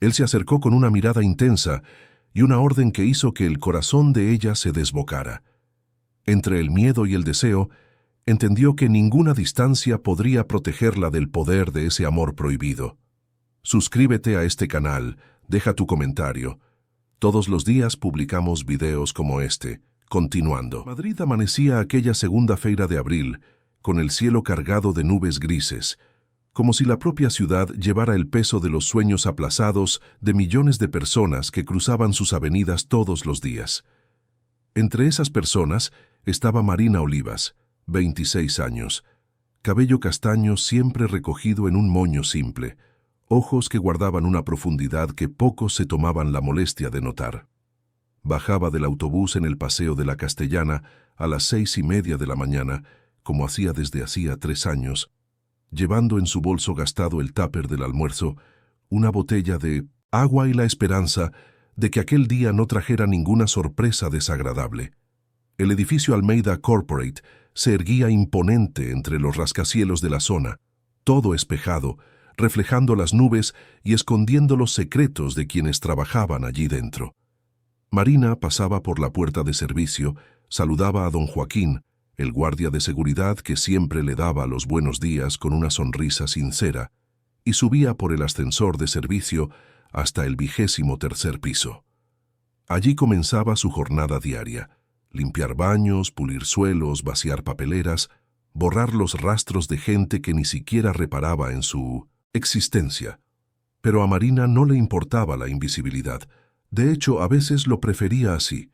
Él se acercó con una mirada intensa y una orden que hizo que el corazón de ella se desbocara. Entre el miedo y el deseo, entendió que ninguna distancia podría protegerla del poder de ese amor prohibido. Suscríbete a este canal, deja tu comentario. Todos los días publicamos videos como este. Continuando. Madrid amanecía aquella segunda feira de abril, con el cielo cargado de nubes grises, como si la propia ciudad llevara el peso de los sueños aplazados de millones de personas que cruzaban sus avenidas todos los días. Entre esas personas estaba Marina Olivas, 26 años, cabello castaño siempre recogido en un moño simple, ojos que guardaban una profundidad que pocos se tomaban la molestia de notar. Bajaba del autobús en el Paseo de la Castellana a las 6:30 de la mañana, como hacía desde hacía 3 años, llevando en su bolso gastado el tupper del almuerzo, una botella de agua y la esperanza de que aquel día no trajera ninguna sorpresa desagradable. El edificio Almeida Corporate se erguía imponente entre los rascacielos de la zona, todo espejado, reflejando las nubes y escondiendo los secretos de quienes trabajaban allí dentro. Marina pasaba por la puerta de servicio, saludaba a don Joaquín, el guardia de seguridad que siempre le daba los buenos días con una sonrisa sincera, y subía por el ascensor de servicio hasta el 23º piso. Allí comenzaba su jornada diaria: limpiar baños, pulir suelos, vaciar papeleras, borrar los rastros de gente que ni siquiera reparaba en su existencia. Pero a Marina no le importaba la invisibilidad. De hecho, a veces lo prefería así.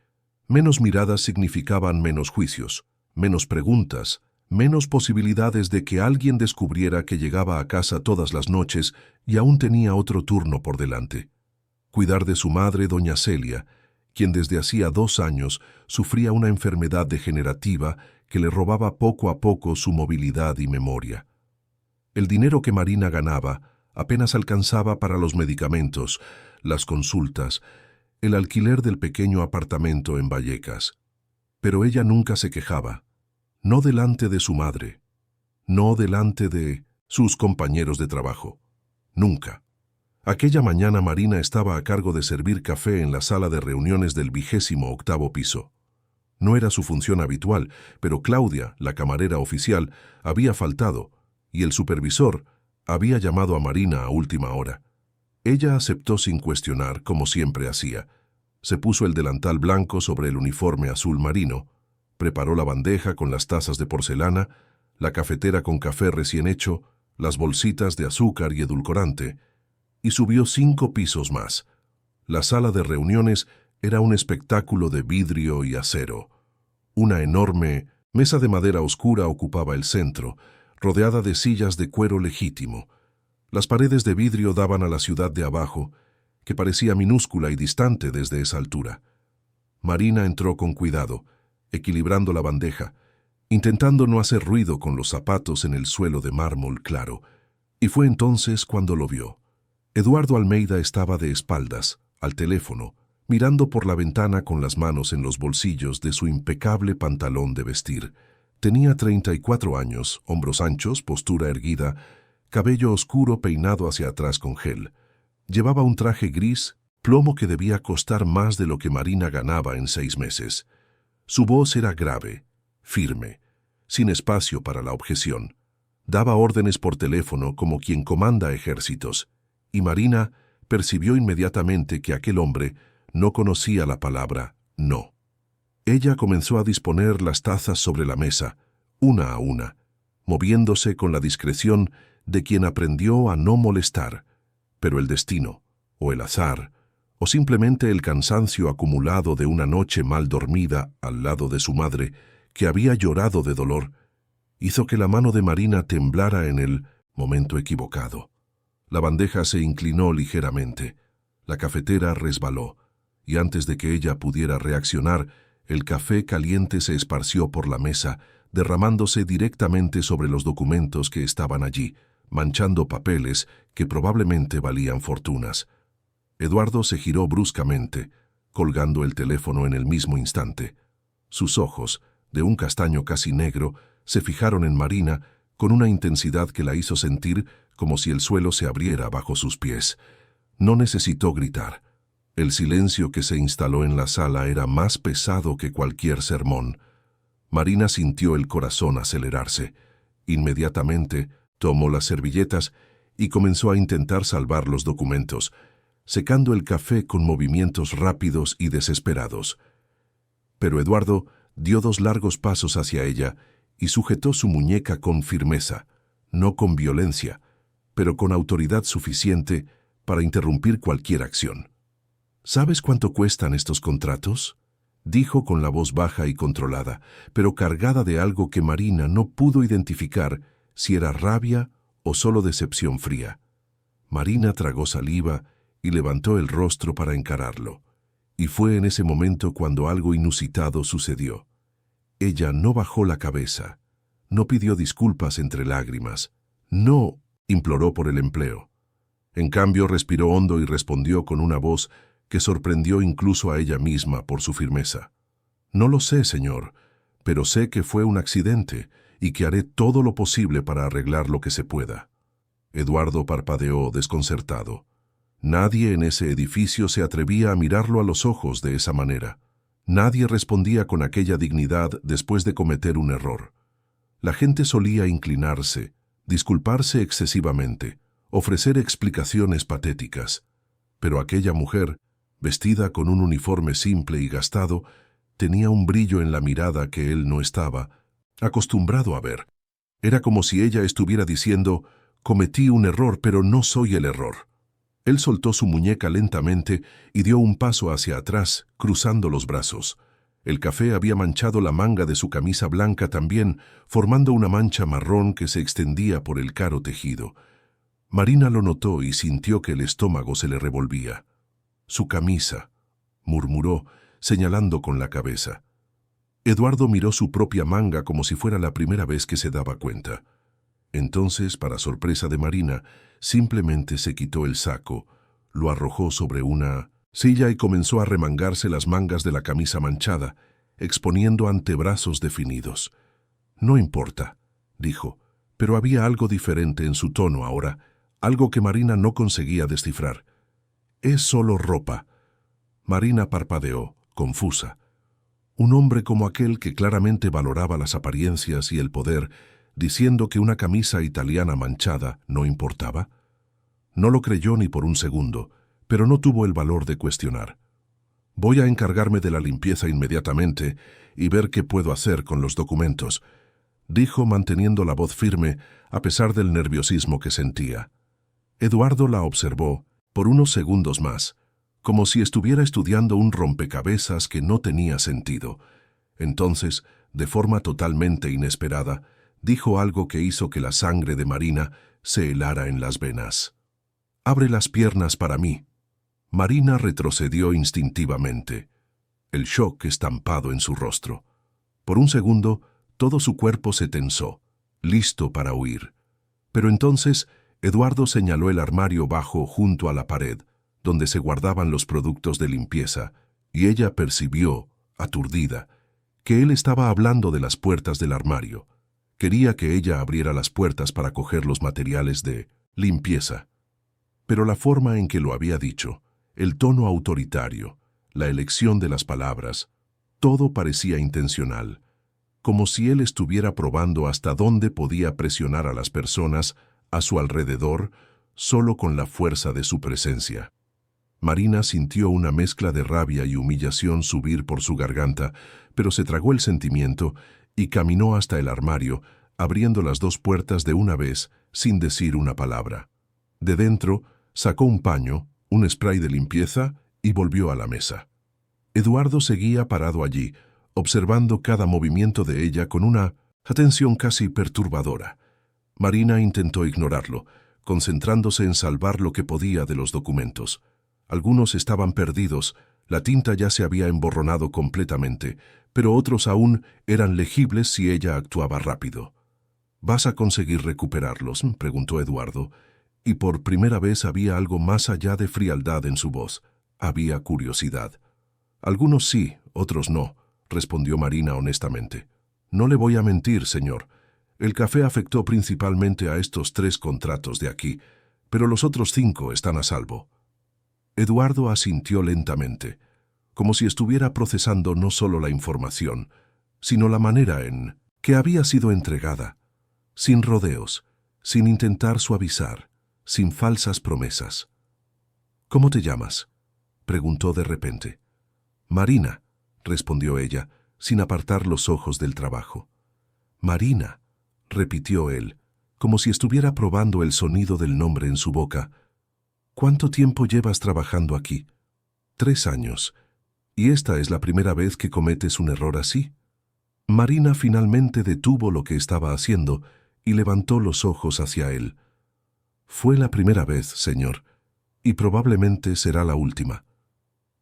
Menos miradas significaban menos juicios, menos preguntas, menos posibilidades de que alguien descubriera que llegaba a casa todas las noches y aún tenía otro turno por delante. Cuidar de su madre, doña Celia, quien desde hacía 2 años sufría una enfermedad degenerativa que le robaba poco a poco su movilidad y memoria. El dinero que Marina ganaba apenas alcanzaba para los medicamentos, las consultas, el alquiler del pequeño apartamento en Vallecas. Pero ella nunca se quejaba, no delante de su madre, no delante de sus compañeros de trabajo, nunca. Aquella mañana Marina estaba a cargo de servir café en la sala de reuniones del 28º piso. No era su función habitual, pero Claudia, la camarera oficial, había faltado, y el supervisor había llamado a Marina a última hora. Ella aceptó sin cuestionar, como siempre hacía. Se puso el delantal blanco sobre el uniforme azul marino, preparó la bandeja con las tazas de porcelana, la cafetera con café recién hecho, las bolsitas de azúcar y edulcorante, y subió 5 pisos más. La sala de reuniones era un espectáculo de vidrio y acero. Una enorme mesa de madera oscura ocupaba el centro, rodeada de sillas de cuero legítimo. Las paredes de vidrio daban a la ciudad de abajo, que parecía minúscula y distante desde esa altura. Marina entró con cuidado, equilibrando la bandeja, intentando no hacer ruido con los zapatos en el suelo de mármol claro, y fue entonces cuando lo vio. Eduardo Almeida estaba de espaldas, al teléfono, mirando por la ventana con las manos en los bolsillos de su impecable pantalón de vestir. Tenía 34 años, hombros anchos, postura erguida, cabello oscuro peinado hacia atrás con gel. Llevaba un traje gris, plomo que debía costar más de lo que Marina ganaba en 6 meses. Su voz era grave, firme, sin espacio para la objeción. Daba órdenes por teléfono como quien comanda ejércitos, y Marina percibió inmediatamente que aquel hombre no conocía la palabra no. Ella comenzó a disponer las tazas sobre la mesa, una a una, moviéndose con la discreción de quien aprendió a no molestar, pero el destino, o el azar, o simplemente el cansancio acumulado de una noche mal dormida al lado de su madre, que había llorado de dolor, hizo que la mano de Marina temblara en el momento equivocado. La bandeja se inclinó ligeramente, la cafetera resbaló, y antes de que ella pudiera reaccionar, el café caliente se esparció por la mesa, derramándose directamente sobre los documentos que estaban allí, manchando papeles que probablemente valían fortunas. Eduardo se giró bruscamente, colgando el teléfono en el mismo instante. Sus ojos, de un castaño casi negro, se fijaron en Marina con una intensidad que la hizo sentir como si el suelo se abriera bajo sus pies. No necesitó gritar. El silencio que se instaló en la sala era más pesado que cualquier sermón. Marina sintió el corazón acelerarse. Inmediatamente tomó las servilletas y comenzó a intentar salvar los documentos, secando el café con movimientos rápidos y desesperados. Pero Eduardo dio 2 largos pasos hacia ella y sujetó su muñeca con firmeza, no con violencia, pero con autoridad suficiente para interrumpir cualquier acción. ¿Sabes cuánto cuestan estos contratos?, dijo con la voz baja y controlada, pero cargada de algo que Marina no pudo identificar si era rabia o solo decepción fría. Marina tragó saliva y levantó el rostro para encararlo. Y fue en ese momento cuando algo inusitado sucedió. Ella no bajó la cabeza, no pidió disculpas entre lágrimas, no imploró por el empleo. En cambio, respiró hondo y respondió con una voz que sorprendió incluso a ella misma por su firmeza. «No lo sé, señor, pero sé que fue un accidente y que haré todo lo posible para arreglar lo que se pueda». Eduardo parpadeó desconcertado. Nadie en ese edificio se atrevía a mirarlo a los ojos de esa manera. Nadie respondía con aquella dignidad después de cometer un error. La gente solía inclinarse, disculparse excesivamente, ofrecer explicaciones patéticas. Pero aquella mujer, vestida con un uniforme simple y gastado, tenía un brillo en la mirada que él no estaba acostumbrado a ver. Era como si ella estuviera diciendo: «Cometí un error, pero no soy el error». Él soltó su muñeca lentamente y dio un paso hacia atrás, cruzando los brazos. El café había manchado la manga de su camisa blanca también, formando una mancha marrón que se extendía por el caro tejido. Marina lo notó y sintió que el estómago se le revolvía. «Su camisa», murmuró, señalando con la cabeza. Eduardo miró su propia manga como si fuera la primera vez que se daba cuenta. Entonces, para sorpresa de Marina, simplemente se quitó el saco, lo arrojó sobre una silla y comenzó a remangarse las mangas de la camisa manchada, exponiendo antebrazos definidos. «No importa», dijo, pero había algo diferente en su tono ahora, algo que Marina no conseguía descifrar. «Es solo ropa». Marina parpadeó, confusa. Un hombre como aquel que claramente valoraba las apariencias y el poder, diciendo que una camisa italiana manchada no importaba. No lo creyó ni por un segundo, pero no tuvo el valor de cuestionar. «Voy a encargarme de la limpieza inmediatamente y ver qué puedo hacer con los documentos», dijo manteniendo la voz firme a pesar del nerviosismo que sentía. Eduardo la observó por unos segundos más, como si estuviera estudiando un rompecabezas que no tenía sentido. Entonces, de forma totalmente inesperada, dijo algo que hizo que la sangre de Marina se helara en las venas. «Abre las piernas para mí». Marina retrocedió instintivamente, el shock estampado en su rostro. Por un segundo, todo su cuerpo se tensó, listo para huir. Pero entonces, Eduardo señaló el armario bajo junto a la pared, donde se guardaban los productos de limpieza, y ella percibió, aturdida, que él estaba hablando de las puertas del armario. Quería que ella abriera las puertas para coger los materiales de limpieza. Pero la forma en que lo había dicho, el tono autoritario, la elección de las palabras, todo parecía intencional, como si él estuviera probando hasta dónde podía presionar a las personas a su alrededor solo con la fuerza de su presencia. Marina sintió una mezcla de rabia y humillación subir por su garganta, pero se tragó el sentimiento y caminó hasta el armario, abriendo las 2 puertas de una vez, sin decir una palabra. De dentro, sacó un paño, un spray de limpieza y volvió a la mesa. Eduardo seguía parado allí, observando cada movimiento de ella con una atención casi perturbadora. Marina intentó ignorarlo, concentrándose en salvar lo que podía de los documentos. Algunos estaban perdidos, la tinta ya se había emborronado completamente, pero otros aún eran legibles si ella actuaba rápido. «¿Vas a conseguir recuperarlos?», preguntó Eduardo, y por primera vez había algo más allá de frialdad en su voz. Había curiosidad. «Algunos sí, otros no», respondió Marina honestamente. «No le voy a mentir, señor. El café afectó principalmente a estos 3 contratos de aquí, pero los otros 5 están a salvo». Eduardo asintió lentamente, como si estuviera procesando no solo la información, sino la manera en que había sido entregada, sin rodeos, sin intentar suavizar, sin falsas promesas. «¿Cómo te llamas?», preguntó de repente. «Marina», respondió ella, sin apartar los ojos del trabajo. «Marina», repitió él, como si estuviera probando el sonido del nombre en su boca. «¿Cuánto tiempo llevas trabajando aquí?». «3 años. ¿Y esta es la primera vez que cometes un error así?». Marina finalmente detuvo lo que estaba haciendo y levantó los ojos hacia él. «Fue la primera vez, señor, y probablemente será la última».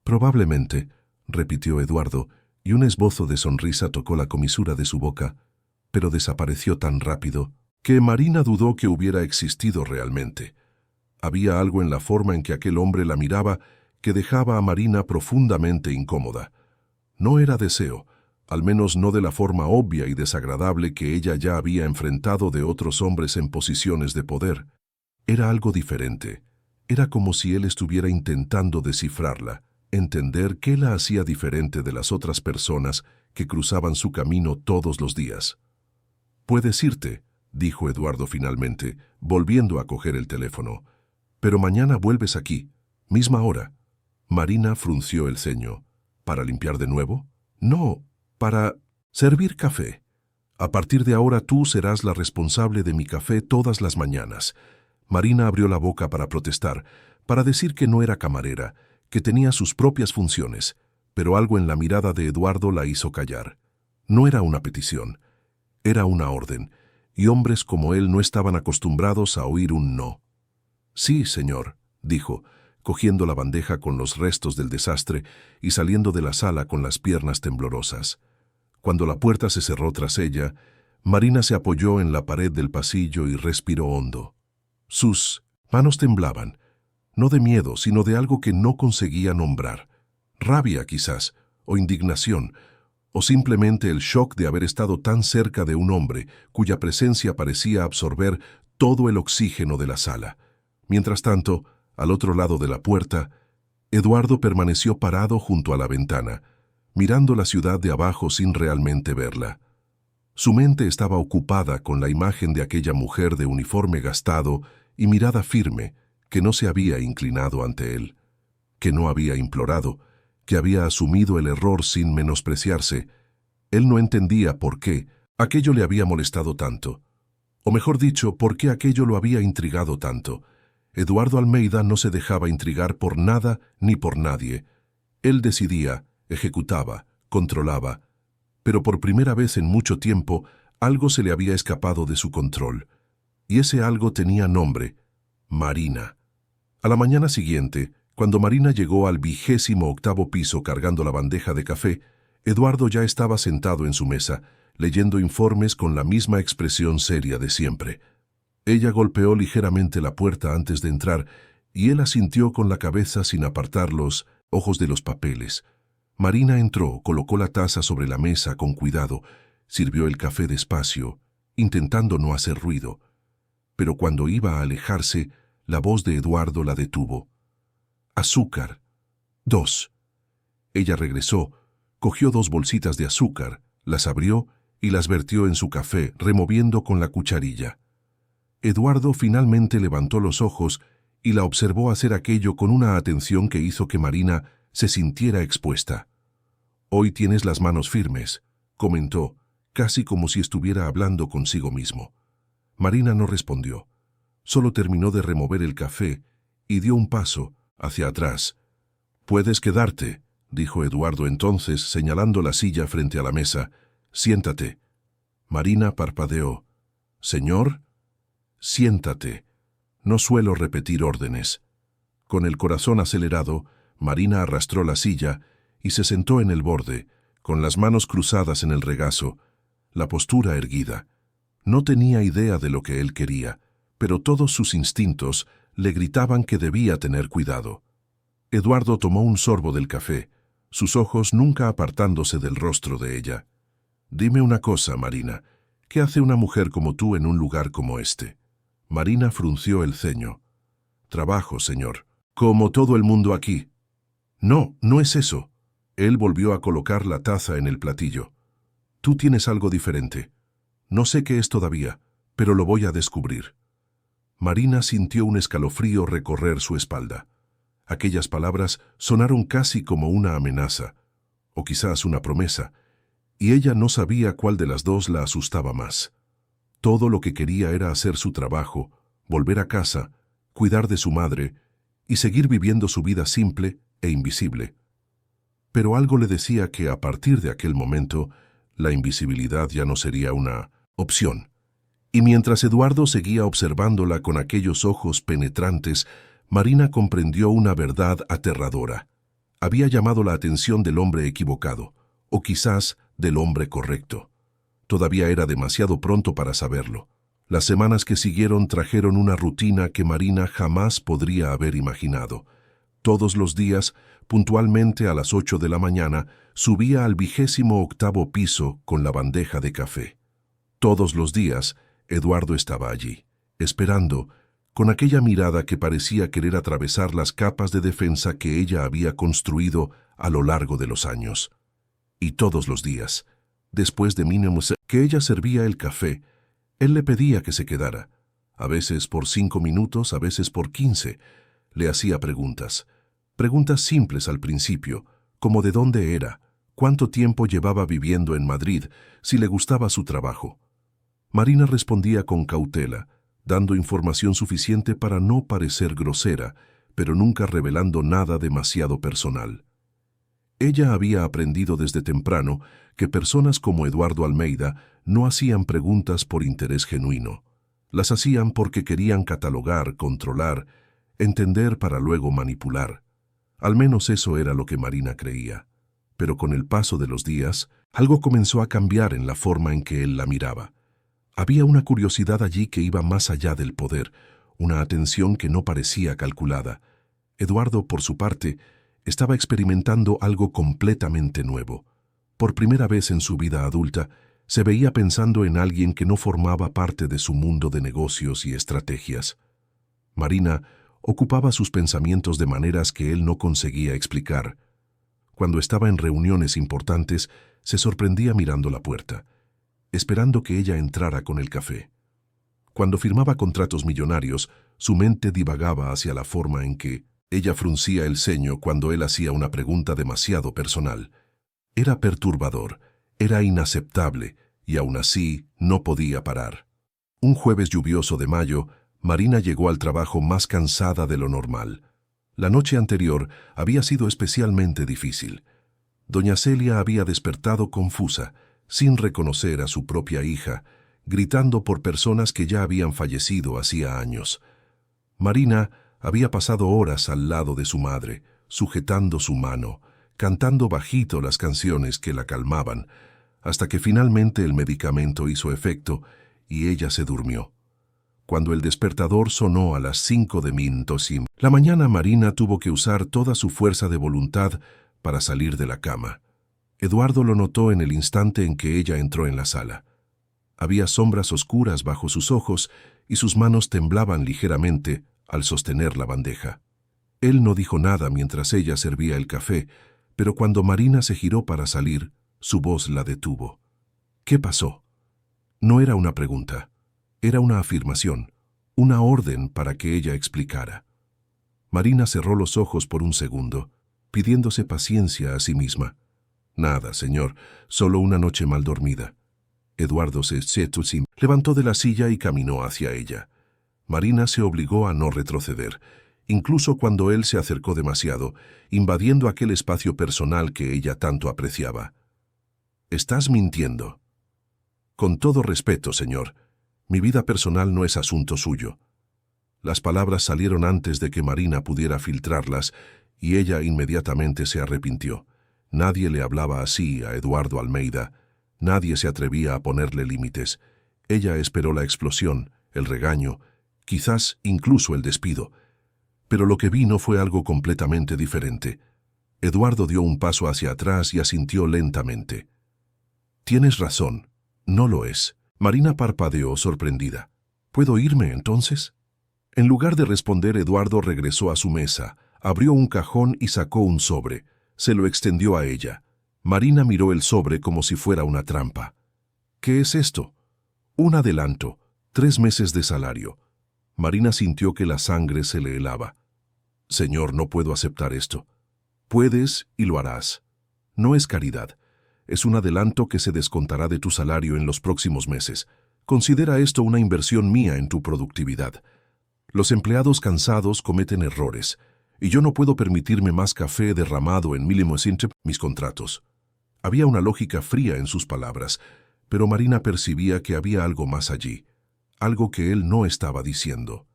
«Probablemente», repitió Eduardo, y un esbozo de sonrisa tocó la comisura de su boca, pero desapareció tan rápido que Marina dudó que hubiera existido realmente. Había algo en la forma en que aquel hombre la miraba que dejaba a Marina profundamente incómoda. No era deseo, al menos no de la forma obvia y desagradable que ella ya había enfrentado de otros hombres en posiciones de poder. Era algo diferente. Era como si él estuviera intentando descifrarla, entender qué la hacía diferente de las otras personas que cruzaban su camino todos los días. «Puedes irte», dijo Eduardo finalmente, volviendo a coger el teléfono. «Pero mañana vuelves aquí, misma hora». Marina frunció el ceño. «¿Para limpiar de nuevo?». «No, para servir café. A partir de ahora tú serás la responsable de mi café todas las mañanas». Marina abrió la boca para protestar, para decir que no era camarera, que tenía sus propias funciones, pero algo en la mirada de Eduardo la hizo callar. No era una petición, era una orden, y hombres como él no estaban acostumbrados a oír un no. «Sí, señor», dijo, cogiendo la bandeja con los restos del desastre y saliendo de la sala con las piernas temblorosas. Cuando la puerta se cerró tras ella, Marina se apoyó en la pared del pasillo y respiró hondo. Sus manos temblaban, no de miedo, sino de algo que no conseguía nombrar. Rabia, quizás, o indignación, o simplemente el shock de haber estado tan cerca de un hombre cuya presencia parecía absorber todo el oxígeno de la sala. Mientras tanto, al otro lado de la puerta, Eduardo permaneció parado junto a la ventana, mirando la ciudad de abajo sin realmente verla. Su mente estaba ocupada con la imagen de aquella mujer de uniforme gastado y mirada firme, que no se había inclinado ante él, que no había implorado, que había asumido el error sin menospreciarse. Él no entendía por qué aquello le había molestado tanto, o mejor dicho, por qué aquello lo había intrigado tanto. Eduardo Almeida no se dejaba intrigar por nada ni por nadie. Él decidía, ejecutaba, controlaba, pero por primera vez en mucho tiempo algo se le había escapado de su control. Y ese algo tenía nombre: Marina. A la mañana siguiente, cuando Marina llegó al 28º piso cargando la bandeja de café, Eduardo ya estaba sentado en su mesa, leyendo informes con la misma expresión seria de siempre. Ella golpeó ligeramente la puerta antes de entrar, y él asintió con la cabeza sin apartar los ojos de los papeles. Marina entró, colocó la taza sobre la mesa con cuidado, sirvió el café despacio, intentando no hacer ruido. Pero cuando iba a alejarse, la voz de Eduardo la detuvo. «Azúcar. 2». Ella regresó, cogió 2 bolsitas de azúcar, las abrió y las vertió en su café, removiendo con la cucharilla. Eduardo finalmente levantó los ojos y la observó hacer aquello con una atención que hizo que Marina se sintiera expuesta. «Hoy tienes las manos firmes», comentó, casi como si estuviera hablando consigo mismo. Marina no respondió. Solo terminó de remover el café y dio un paso hacia atrás. «Puedes quedarte», dijo Eduardo entonces, señalando la silla frente a la mesa. «Siéntate». Marina parpadeó. «¿Señor?» «Siéntate». No suelo repetir órdenes. Con el corazón acelerado, Marina arrastró la silla y se sentó en el borde, con las manos cruzadas en el regazo, la postura erguida. No tenía idea de lo que él quería, pero todos sus instintos le gritaban que debía tener cuidado. Eduardo tomó un sorbo del café, sus ojos nunca apartándose del rostro de ella. «Dime una cosa, Marina, ¿qué hace una mujer como tú en un lugar como este?». Marina frunció el ceño. «Trabajo, señor». Como todo el mundo aquí. No, no es eso. Él volvió a colocar la taza en el platillo. Tú tienes algo diferente. No sé qué es todavía, pero lo voy a descubrir. Marina sintió un escalofrío recorrer su espalda. Aquellas palabras sonaron casi como una amenaza, o quizás una promesa, y ella no sabía cuál de las dos la asustaba más. Todo lo que quería era hacer su trabajo, volver a casa, cuidar de su madre y seguir viviendo su vida simple e invisible. Pero algo le decía que a partir de aquel momento, la invisibilidad ya no sería una opción. Y mientras Eduardo seguía observándola con aquellos ojos penetrantes, Marina comprendió una verdad aterradora. Había llamado la atención del hombre equivocado, o quizás del hombre correcto. Todavía era demasiado pronto para saberlo. Las semanas que siguieron trajeron una rutina que Marina jamás podría haber imaginado. Todos los días, puntualmente a las 8 de la mañana, subía al 28º piso con la bandeja de café. Todos los días, Eduardo estaba allí, esperando, con aquella mirada que parecía querer atravesar las capas de defensa que ella había construido a lo largo de los años. Y todos los días, después de mínimos que ella servía el café, él le pedía que se quedara, a veces por 5 minutos, a veces por 15. Le hacía preguntas simples al principio, como de dónde era, cuánto tiempo llevaba viviendo en Madrid, si le gustaba su trabajo. Marina respondía con cautela, dando información suficiente para no parecer grosera, pero nunca revelando nada demasiado personal. Ella había aprendido desde temprano que personas como Eduardo Almeida no hacían preguntas por interés genuino. Las hacían porque querían catalogar, controlar, entender para luego manipular. Al menos eso era lo que Marina creía. Pero con el paso de los días, algo comenzó a cambiar en la forma en que él la miraba. Había una curiosidad allí que iba más allá del poder, una atención que no parecía calculada. Eduardo, por su parte, estaba experimentando algo completamente nuevo. Por primera vez en su vida adulta, se veía pensando en alguien que no formaba parte de su mundo de negocios y estrategias. Marina ocupaba sus pensamientos de maneras que él no conseguía explicar. Cuando estaba en reuniones importantes, se sorprendía mirando la puerta, esperando que ella entrara con el café. Cuando firmaba contratos millonarios, su mente divagaba hacia la forma en que ella fruncía el ceño cuando él hacía una pregunta demasiado personal. Era perturbador, era inaceptable, y aún así no podía parar. Un jueves lluvioso de mayo, Marina llegó al trabajo más cansada de lo normal. La noche anterior había sido especialmente difícil. Doña Celia había despertado confusa, sin reconocer a su propia hija, gritando por personas que ya habían fallecido hacía años. Marina había pasado horas al lado de su madre, sujetando su mano, cantando bajito las canciones que la calmaban, hasta que finalmente el medicamento hizo efecto y ella se durmió. Cuando el despertador sonó a las 5 de la mañana, Marina tuvo que usar toda su fuerza de voluntad para salir de la cama. Eduardo lo notó en el instante en que ella entró en la sala. Había sombras oscuras bajo sus ojos y sus manos temblaban ligeramente al sostener la bandeja. Él no dijo nada mientras ella servía el café, pero cuando Marina se giró para salir, su voz la detuvo. ¿Qué pasó? No era una pregunta, era una afirmación, una orden para que ella explicara. Marina cerró los ojos por un segundo, pidiéndose paciencia a sí misma. Nada, señor, solo una noche mal dormida. Eduardo se levantó de la silla y caminó hacia ella. Marina se obligó a no retroceder, incluso cuando él se acercó demasiado, invadiendo aquel espacio personal que ella tanto apreciaba. «Estás mintiendo». «Con todo respeto, señor, mi vida personal no es asunto suyo». Las palabras salieron antes de que Marina pudiera filtrarlas, y ella inmediatamente se arrepintió. Nadie le hablaba así a Eduardo Almeida. Nadie se atrevía a ponerle límites. Ella esperó la explosión, el regaño, quizás incluso el despido. Pero lo que vino fue algo completamente diferente. Eduardo dio un paso hacia atrás y asintió lentamente. «Tienes razón, no lo es». Marina parpadeó sorprendida. «¿Puedo irme entonces?» En lugar de responder, Eduardo regresó a su mesa, Abrió un cajón y sacó un sobre. Se lo extendió a ella. Marina miró el sobre como si fuera una trampa. ¿Qué es esto? Un adelanto, 3 meses de salario. Marina sintió que la sangre se le helaba. Señor, no puedo aceptar esto. Puedes y lo harás. No es caridad. Es un adelanto que se descontará de tu salario en los próximos meses. Considera esto una inversión mía en tu productividad. Los empleados cansados cometen errores, y yo no puedo permitirme más café derramado en mis contratos. Había una lógica fría en sus palabras, pero Marina percibía que había algo más allí, algo que él no estaba diciendo.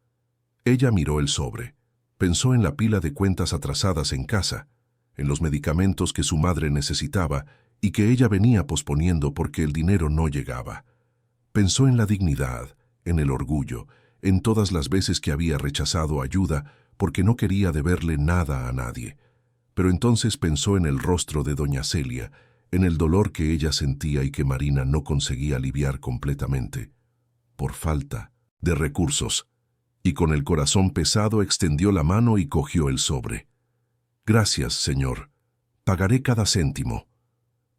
Ella miró el sobre. Pensó en la pila de cuentas atrasadas en casa, en los medicamentos que su madre necesitaba y que ella venía posponiendo porque el dinero no llegaba. Pensó en la dignidad, en el orgullo, en todas las veces que había rechazado ayuda porque no quería deberle nada a nadie. Pero entonces pensó en el rostro de doña Celia, en el dolor que ella sentía y que Marina no conseguía aliviar completamente, por falta de recursos, y con el corazón pesado extendió la mano y cogió el sobre. Gracias, señor. Pagaré cada céntimo.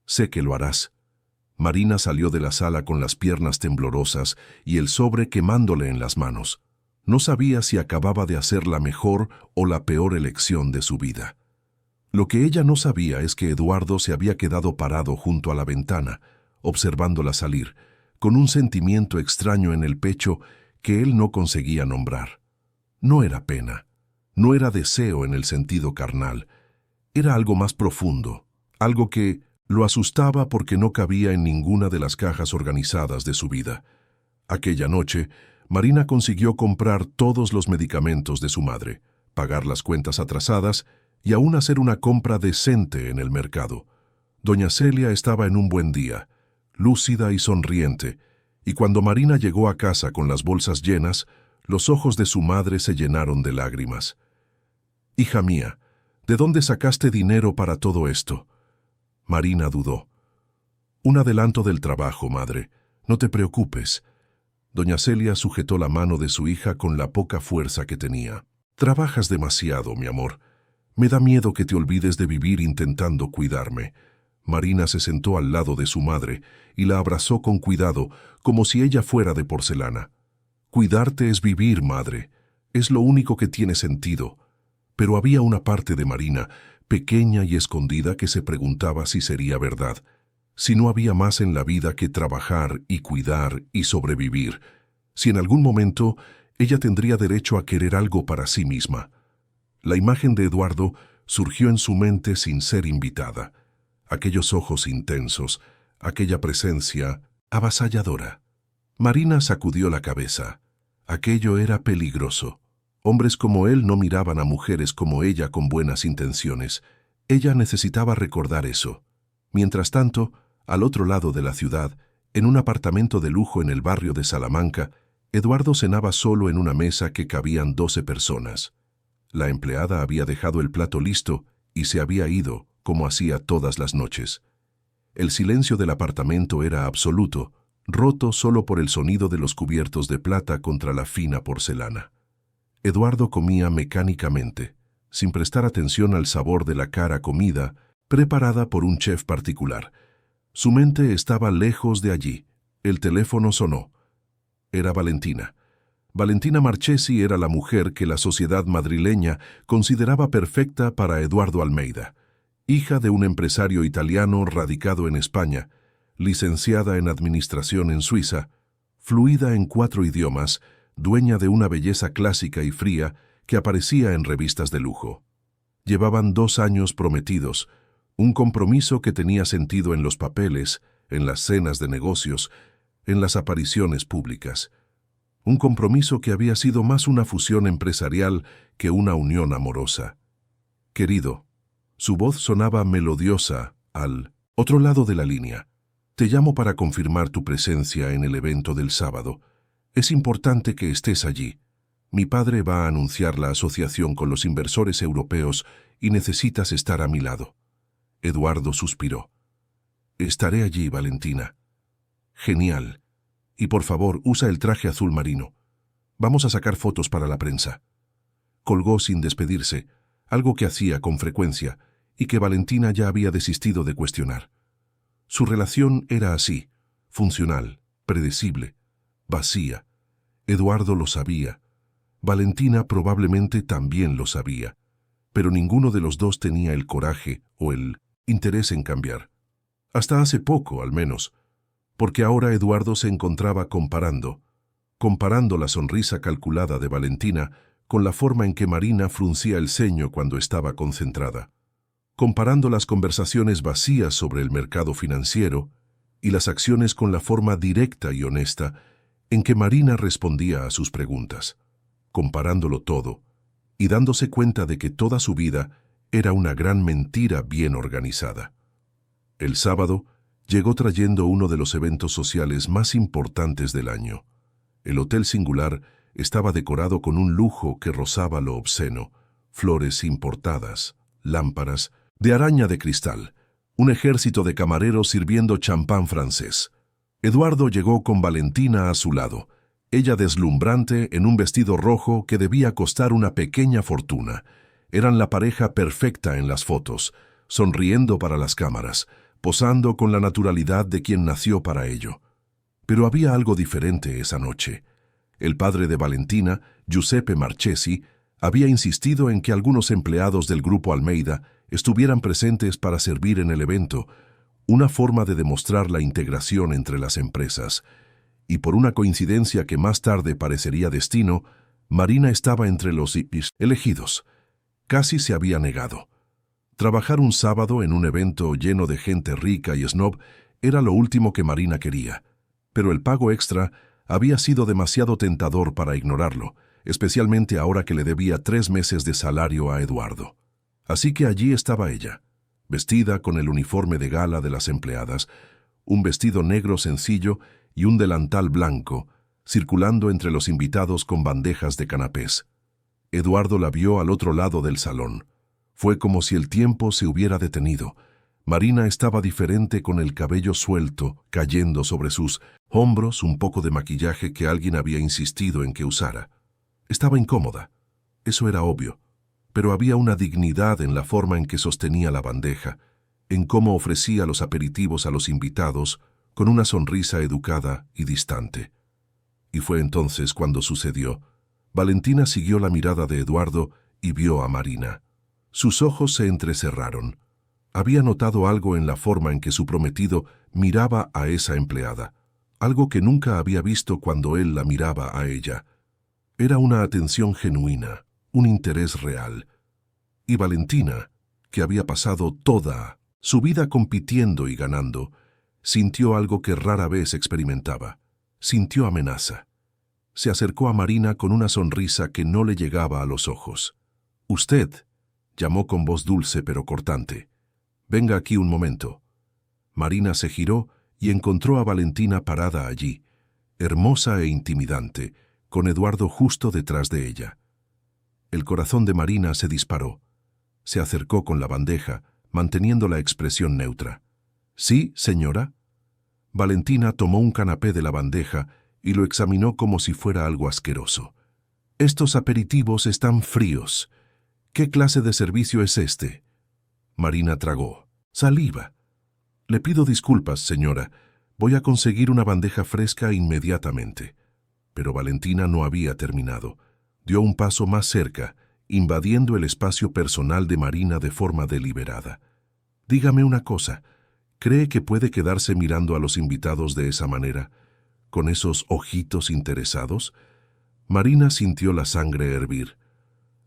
Sé que lo harás. Marina salió de la sala con las piernas temblorosas y el sobre quemándole en las manos. No sabía si acababa de hacer la mejor o la peor elección de su vida. Lo que ella no sabía es que Eduardo se había quedado parado junto a la ventana, observándola salir, con un sentimiento extraño en el pecho que él no conseguía nombrar. No era pena, no era deseo en el sentido carnal, era algo más profundo, algo que lo asustaba porque no cabía en ninguna de las cajas organizadas de su vida. Aquella noche, Marina consiguió comprar todos los medicamentos de su madre, pagar las cuentas atrasadas y aún hacer una compra decente en el mercado. Doña Celia estaba en un buen día, lúcida y sonriente, y cuando Marina llegó a casa con las bolsas llenas, los ojos de su madre se llenaron de lágrimas. «Hija mía, ¿de dónde sacaste dinero para todo esto?» Marina dudó. «Un adelanto del trabajo, madre. No te preocupes». Doña Celia sujetó la mano de su hija con la poca fuerza que tenía. «Trabajas demasiado, mi amor. Me da miedo que te olvides de vivir intentando cuidarme». Marina se sentó al lado de su madre y la abrazó con cuidado, como si ella fuera de porcelana. «Cuidarte es vivir, madre. Es lo único que tiene sentido». Pero había una parte de Marina, pequeña y escondida, que se preguntaba si sería verdad, si no había más en la vida que trabajar y cuidar y sobrevivir, si en algún momento ella tendría derecho a querer algo para sí misma. La imagen de Eduardo surgió en su mente sin ser invitada. Aquellos ojos intensos, aquella presencia avasalladora. Marina sacudió la cabeza. Aquello era peligroso. Hombres como él no miraban a mujeres como ella con buenas intenciones. Ella necesitaba recordar eso. Mientras tanto, al otro lado de la ciudad, en un apartamento de lujo en el barrio de Salamanca, Eduardo cenaba solo en una mesa que cabían 12 personas. La empleada había dejado el plato listo y se había ido, como hacía todas las noches. El silencio del apartamento era absoluto, roto solo por el sonido de los cubiertos de plata contra la fina porcelana. Eduardo comía mecánicamente, sin prestar atención al sabor de la cara comida preparada por un chef particular. Su mente estaba lejos de allí. El teléfono sonó. Era Valentina. Valentina Marchesi era la mujer que la sociedad madrileña consideraba perfecta para Eduardo Almeida, hija de un empresario italiano radicado en España, licenciada en administración en Suiza, fluida en 4 idiomas, dueña de una belleza clásica y fría que aparecía en revistas de lujo. Llevaban 2 años prometidos, un compromiso que tenía sentido en los papeles, en las cenas de negocios, en las apariciones públicas. Un compromiso que había sido más una fusión empresarial que una unión amorosa. «Querido», su voz sonaba melodiosa al otro lado de la línea. «Te llamo para confirmar tu presencia en el evento del sábado. Es importante que estés allí. Mi padre va a anunciar la asociación con los inversores europeos y necesitas estar a mi lado». Eduardo suspiró. «Estaré allí, Valentina». «Genial. Y por favor, usa el traje azul marino. Vamos a sacar fotos para la prensa». Colgó sin despedirse. algo que hacía con frecuencia y que Valentina ya había desistido de cuestionar. Su relación era así, funcional, predecible, vacía. Eduardo lo sabía. Valentina probablemente también lo sabía, pero ninguno de los dos tenía el coraje o el interés en cambiar. Hasta hace poco, al menos, porque ahora Eduardo se encontraba comparando la sonrisa calculada de Valentina con la forma en que Marina fruncía el ceño cuando estaba concentrada, comparando las conversaciones vacías sobre el mercado financiero y las acciones con la forma directa y honesta en que Marina respondía a sus preguntas, comparándolo todo y dándose cuenta de que toda su vida era una gran mentira bien organizada. El sábado llegó trayendo uno de los eventos sociales más importantes del año. El Hotel Singular estaba decorado con un lujo que rozaba lo obsceno, flores importadas, lámparas, de araña de cristal, un ejército de camareros sirviendo champán francés. Eduardo llegó con Valentina a su lado, ella deslumbrante en un vestido rojo que debía costar una pequeña fortuna. Eran la pareja perfecta en las fotos, sonriendo para las cámaras, posando con la naturalidad de quien nació para ello. Pero había algo diferente esa noche. El padre de Valentina, Giuseppe Marchesi, había insistido en que algunos empleados del Grupo Almeida estuvieran presentes para servir en el evento, una forma de demostrar la integración entre las empresas. Y por una coincidencia que más tarde parecería destino, Marina estaba entre los elegidos. Casi se había negado. Trabajar un sábado en un evento lleno de gente rica y snob era lo último que Marina quería, pero el pago extra había sido demasiado tentador para ignorarlo, especialmente ahora que le debía 3 meses de salario a Eduardo. Así que allí estaba ella, vestida con el uniforme de gala de las empleadas, un vestido negro sencillo y un delantal blanco, circulando entre los invitados con bandejas de canapés. Eduardo la vio al otro lado del salón. Fue como si el tiempo se hubiera detenido. Marina estaba diferente con el cabello suelto, cayendo sobre sus hombros un poco de maquillaje que alguien había insistido en que usara. Estaba incómoda, eso era obvio, pero había una dignidad en la forma en que sostenía la bandeja, en cómo ofrecía los aperitivos a los invitados con una sonrisa educada y distante. Y fue entonces cuando sucedió. Valentina siguió la mirada de Eduardo y vio a Marina. Sus ojos se entrecerraron. Había notado algo en la forma en que su prometido miraba a esa empleada, algo que nunca había visto cuando él la miraba a ella. Era una atención genuina, un interés real. Y Valentina, que había pasado toda su vida compitiendo y ganando, sintió algo que rara vez experimentaba. Sintió amenaza. Se acercó a Marina con una sonrisa que no le llegaba a los ojos. «Usted», llamó con voz dulce pero cortante. «Venga aquí un momento». Marina se giró y encontró a Valentina parada allí, hermosa e intimidante, con Eduardo justo detrás de ella. El corazón de Marina se disparó. Se acercó con la bandeja, manteniendo la expresión neutra. «¿Sí, señora?» Valentina tomó un canapé de la bandeja y lo examinó como si fuera algo asqueroso. «Estos aperitivos están fríos. ¿Qué clase de servicio es este?» Marina tragó. Saliva. «Le pido disculpas, señora. Voy a conseguir una bandeja fresca inmediatamente». Pero Valentina no había terminado. Dio un paso más cerca, invadiendo el espacio personal de Marina de forma deliberada. «Dígame una cosa. ¿Cree que puede quedarse mirando a los invitados de esa manera, con esos ojitos interesados?» Marina sintió la sangre hervir.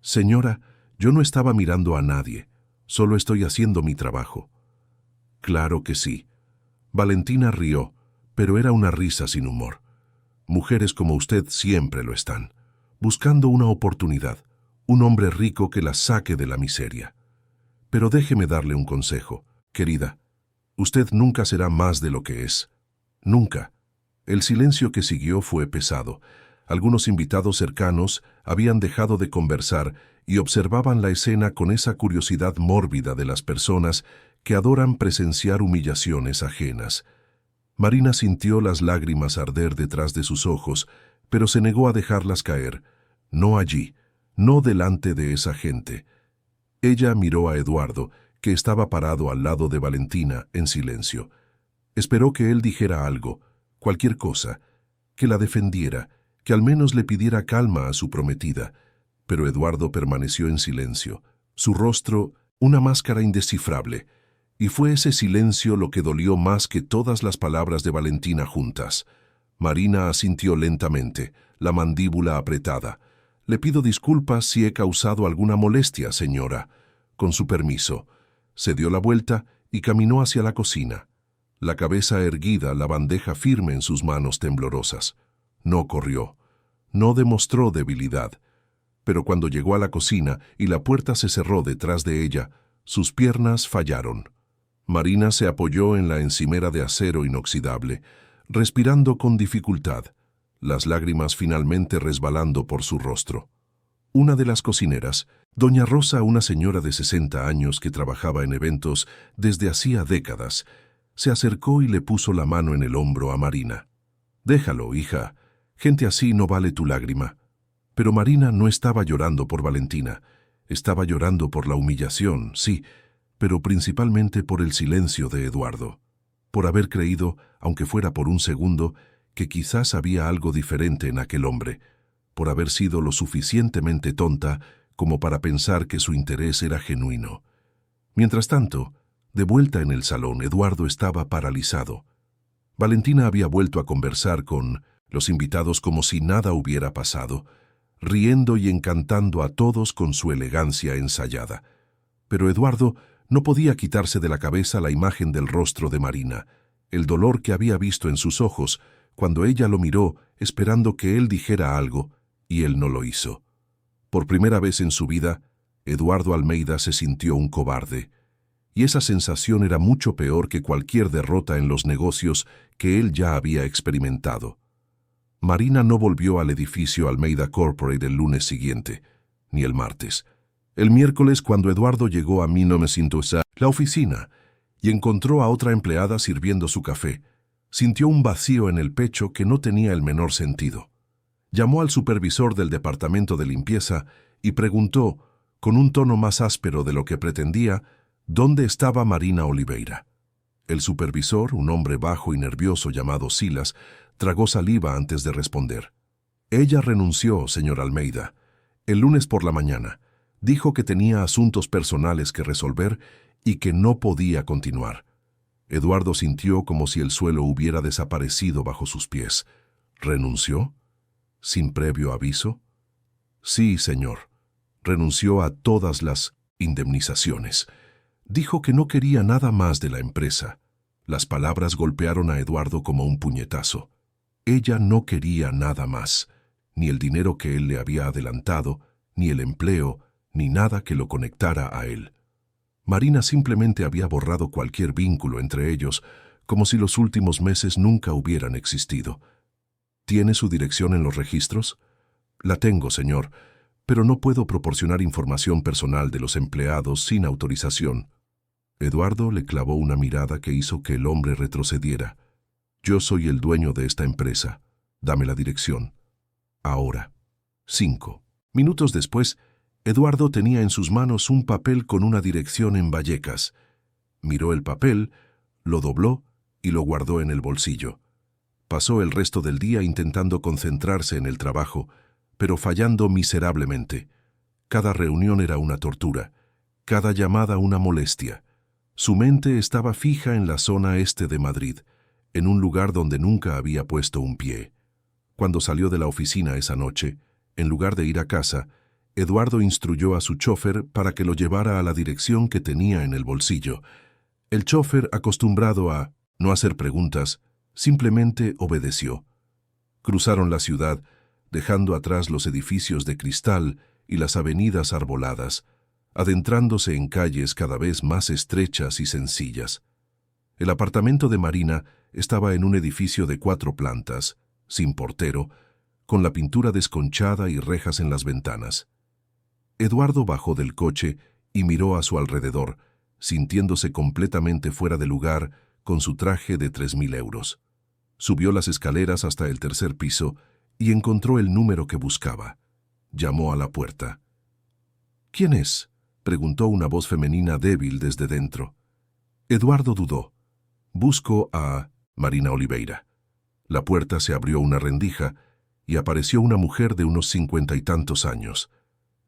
«Señora, yo no estaba mirando a nadie. Solo estoy haciendo mi trabajo». «Claro que sí». Valentina rió, pero era una risa sin humor. «Mujeres como usted siempre lo están, buscando una oportunidad, un hombre rico que las saque de la miseria. Pero déjeme darle un consejo, querida. Usted nunca será más de lo que es. Nunca». El silencio que siguió fue pesado. Algunos invitados cercanos habían dejado de conversar y observaban la escena con esa curiosidad mórbida de las personas que adoran presenciar humillaciones ajenas. Marina sintió las lágrimas arder detrás de sus ojos, pero se negó a dejarlas caer. No allí, no delante de esa gente. Ella miró a Eduardo, que estaba parado al lado de Valentina, en silencio. Esperó que él dijera algo, cualquier cosa, que la defendiera, que al menos le pidiera calma a su prometida. Pero Eduardo permaneció en silencio, su rostro una máscara indescifrable, y fue ese silencio lo que dolió más que todas las palabras de Valentina juntas. Marina asintió lentamente, la mandíbula apretada. «Le pido disculpas si he causado alguna molestia, señora. Con su permiso». Se dio la vuelta y caminó hacia la cocina. La cabeza erguida, la bandeja firme en sus manos temblorosas. No corrió. No demostró debilidad. Pero cuando llegó a la cocina y la puerta se cerró detrás de ella, sus piernas fallaron. Marina se apoyó en la encimera de acero inoxidable, respirando con dificultad, las lágrimas finalmente resbalando por su rostro. Una de las cocineras, doña Rosa, una señora de 60 años que trabajaba en eventos desde hacía décadas, se acercó y le puso la mano en el hombro a Marina. «Déjalo, hija. Gente así no vale tu lágrima». Pero Marina no estaba llorando por Valentina. Estaba llorando por la humillación, sí, pero principalmente por el silencio de Eduardo. Por haber creído, aunque fuera por un segundo, que quizás había algo diferente en aquel hombre. Por haber sido lo suficientemente tonta como para pensar que su interés era genuino. Mientras tanto, de vuelta en el salón, Eduardo estaba paralizado. Valentina había vuelto a conversar con los invitados como si nada hubiera pasado, riendo y encantando a todos con su elegancia ensayada. Pero Eduardo no podía quitarse de la cabeza la imagen del rostro de Marina, el dolor que había visto en sus ojos cuando ella lo miró esperando que él dijera algo, y él no lo hizo. Por primera vez en su vida, Eduardo Almeida se sintió un cobarde, y esa sensación era mucho peor que cualquier derrota en los negocios que él ya había experimentado. Marina no volvió al edificio Almeida Corporate el lunes siguiente, ni el martes. El miércoles, cuando Eduardo llegó a 1900 la oficina y encontró a otra empleada sirviendo su café, sintió un vacío en el pecho que no tenía el menor sentido. Llamó al supervisor del departamento de limpieza y preguntó, con un tono más áspero de lo que pretendía, dónde estaba Marina Oliveira. El supervisor, un hombre bajo y nervioso llamado Silas, tragó saliva antes de responder. «Ella renunció, señor Almeida. El lunes por la mañana. Dijo que tenía asuntos personales que resolver y que no podía continuar». Eduardo sintió como si el suelo hubiera desaparecido bajo sus pies. «¿Renunció? ¿Sin previo aviso?» «Sí, señor. Renunció a todas las indemnizaciones. Dijo que no quería nada más de la empresa». Las palabras golpearon a Eduardo como un puñetazo. Ella no quería nada más, ni el dinero que él le había adelantado, ni el empleo, ni nada que lo conectara a él. Marina simplemente había borrado cualquier vínculo entre ellos, como si los últimos meses nunca hubieran existido. ¿Tiene su dirección en los registros? La tengo, señor, pero no puedo proporcionar información personal de los empleados sin autorización. Eduardo le clavó una mirada que hizo que el hombre retrocediera. Yo soy el dueño de esta empresa. Dame la dirección. Ahora. 5 minutos después, Eduardo tenía en sus manos un papel con una dirección en Vallecas. Miró el papel, lo dobló y lo guardó en el bolsillo. Pasó el resto del día intentando concentrarse en el trabajo, pero fallando miserablemente. Cada reunión era una tortura, cada llamada una molestia. Su mente estaba fija en la zona este de Madrid, en un lugar donde nunca había puesto un pie. Cuando salió de la oficina esa noche, en lugar de ir a casa, Eduardo instruyó a su chofer para que lo llevara a la dirección que tenía en el bolsillo. El chofer, acostumbrado a no hacer preguntas, simplemente obedeció. Cruzaron la ciudad, dejando atrás los edificios de cristal y las avenidas arboladas, adentrándose en calles cada vez más estrechas y sencillas. El apartamento de Marina estaba en un edificio de 4 plantas, sin portero, con la pintura desconchada y rejas en las ventanas. Eduardo bajó del coche y miró a su alrededor, sintiéndose completamente fuera de lugar con su traje de 3.000 euros. Subió las escaleras hasta el 3er piso y encontró el número que buscaba. Llamó a la puerta. «¿Quién es?», preguntó una voz femenina débil desde dentro. Eduardo dudó. Busco a Marina Oliveira. La puerta se abrió una rendija y apareció una mujer de unos 50 y tantos años.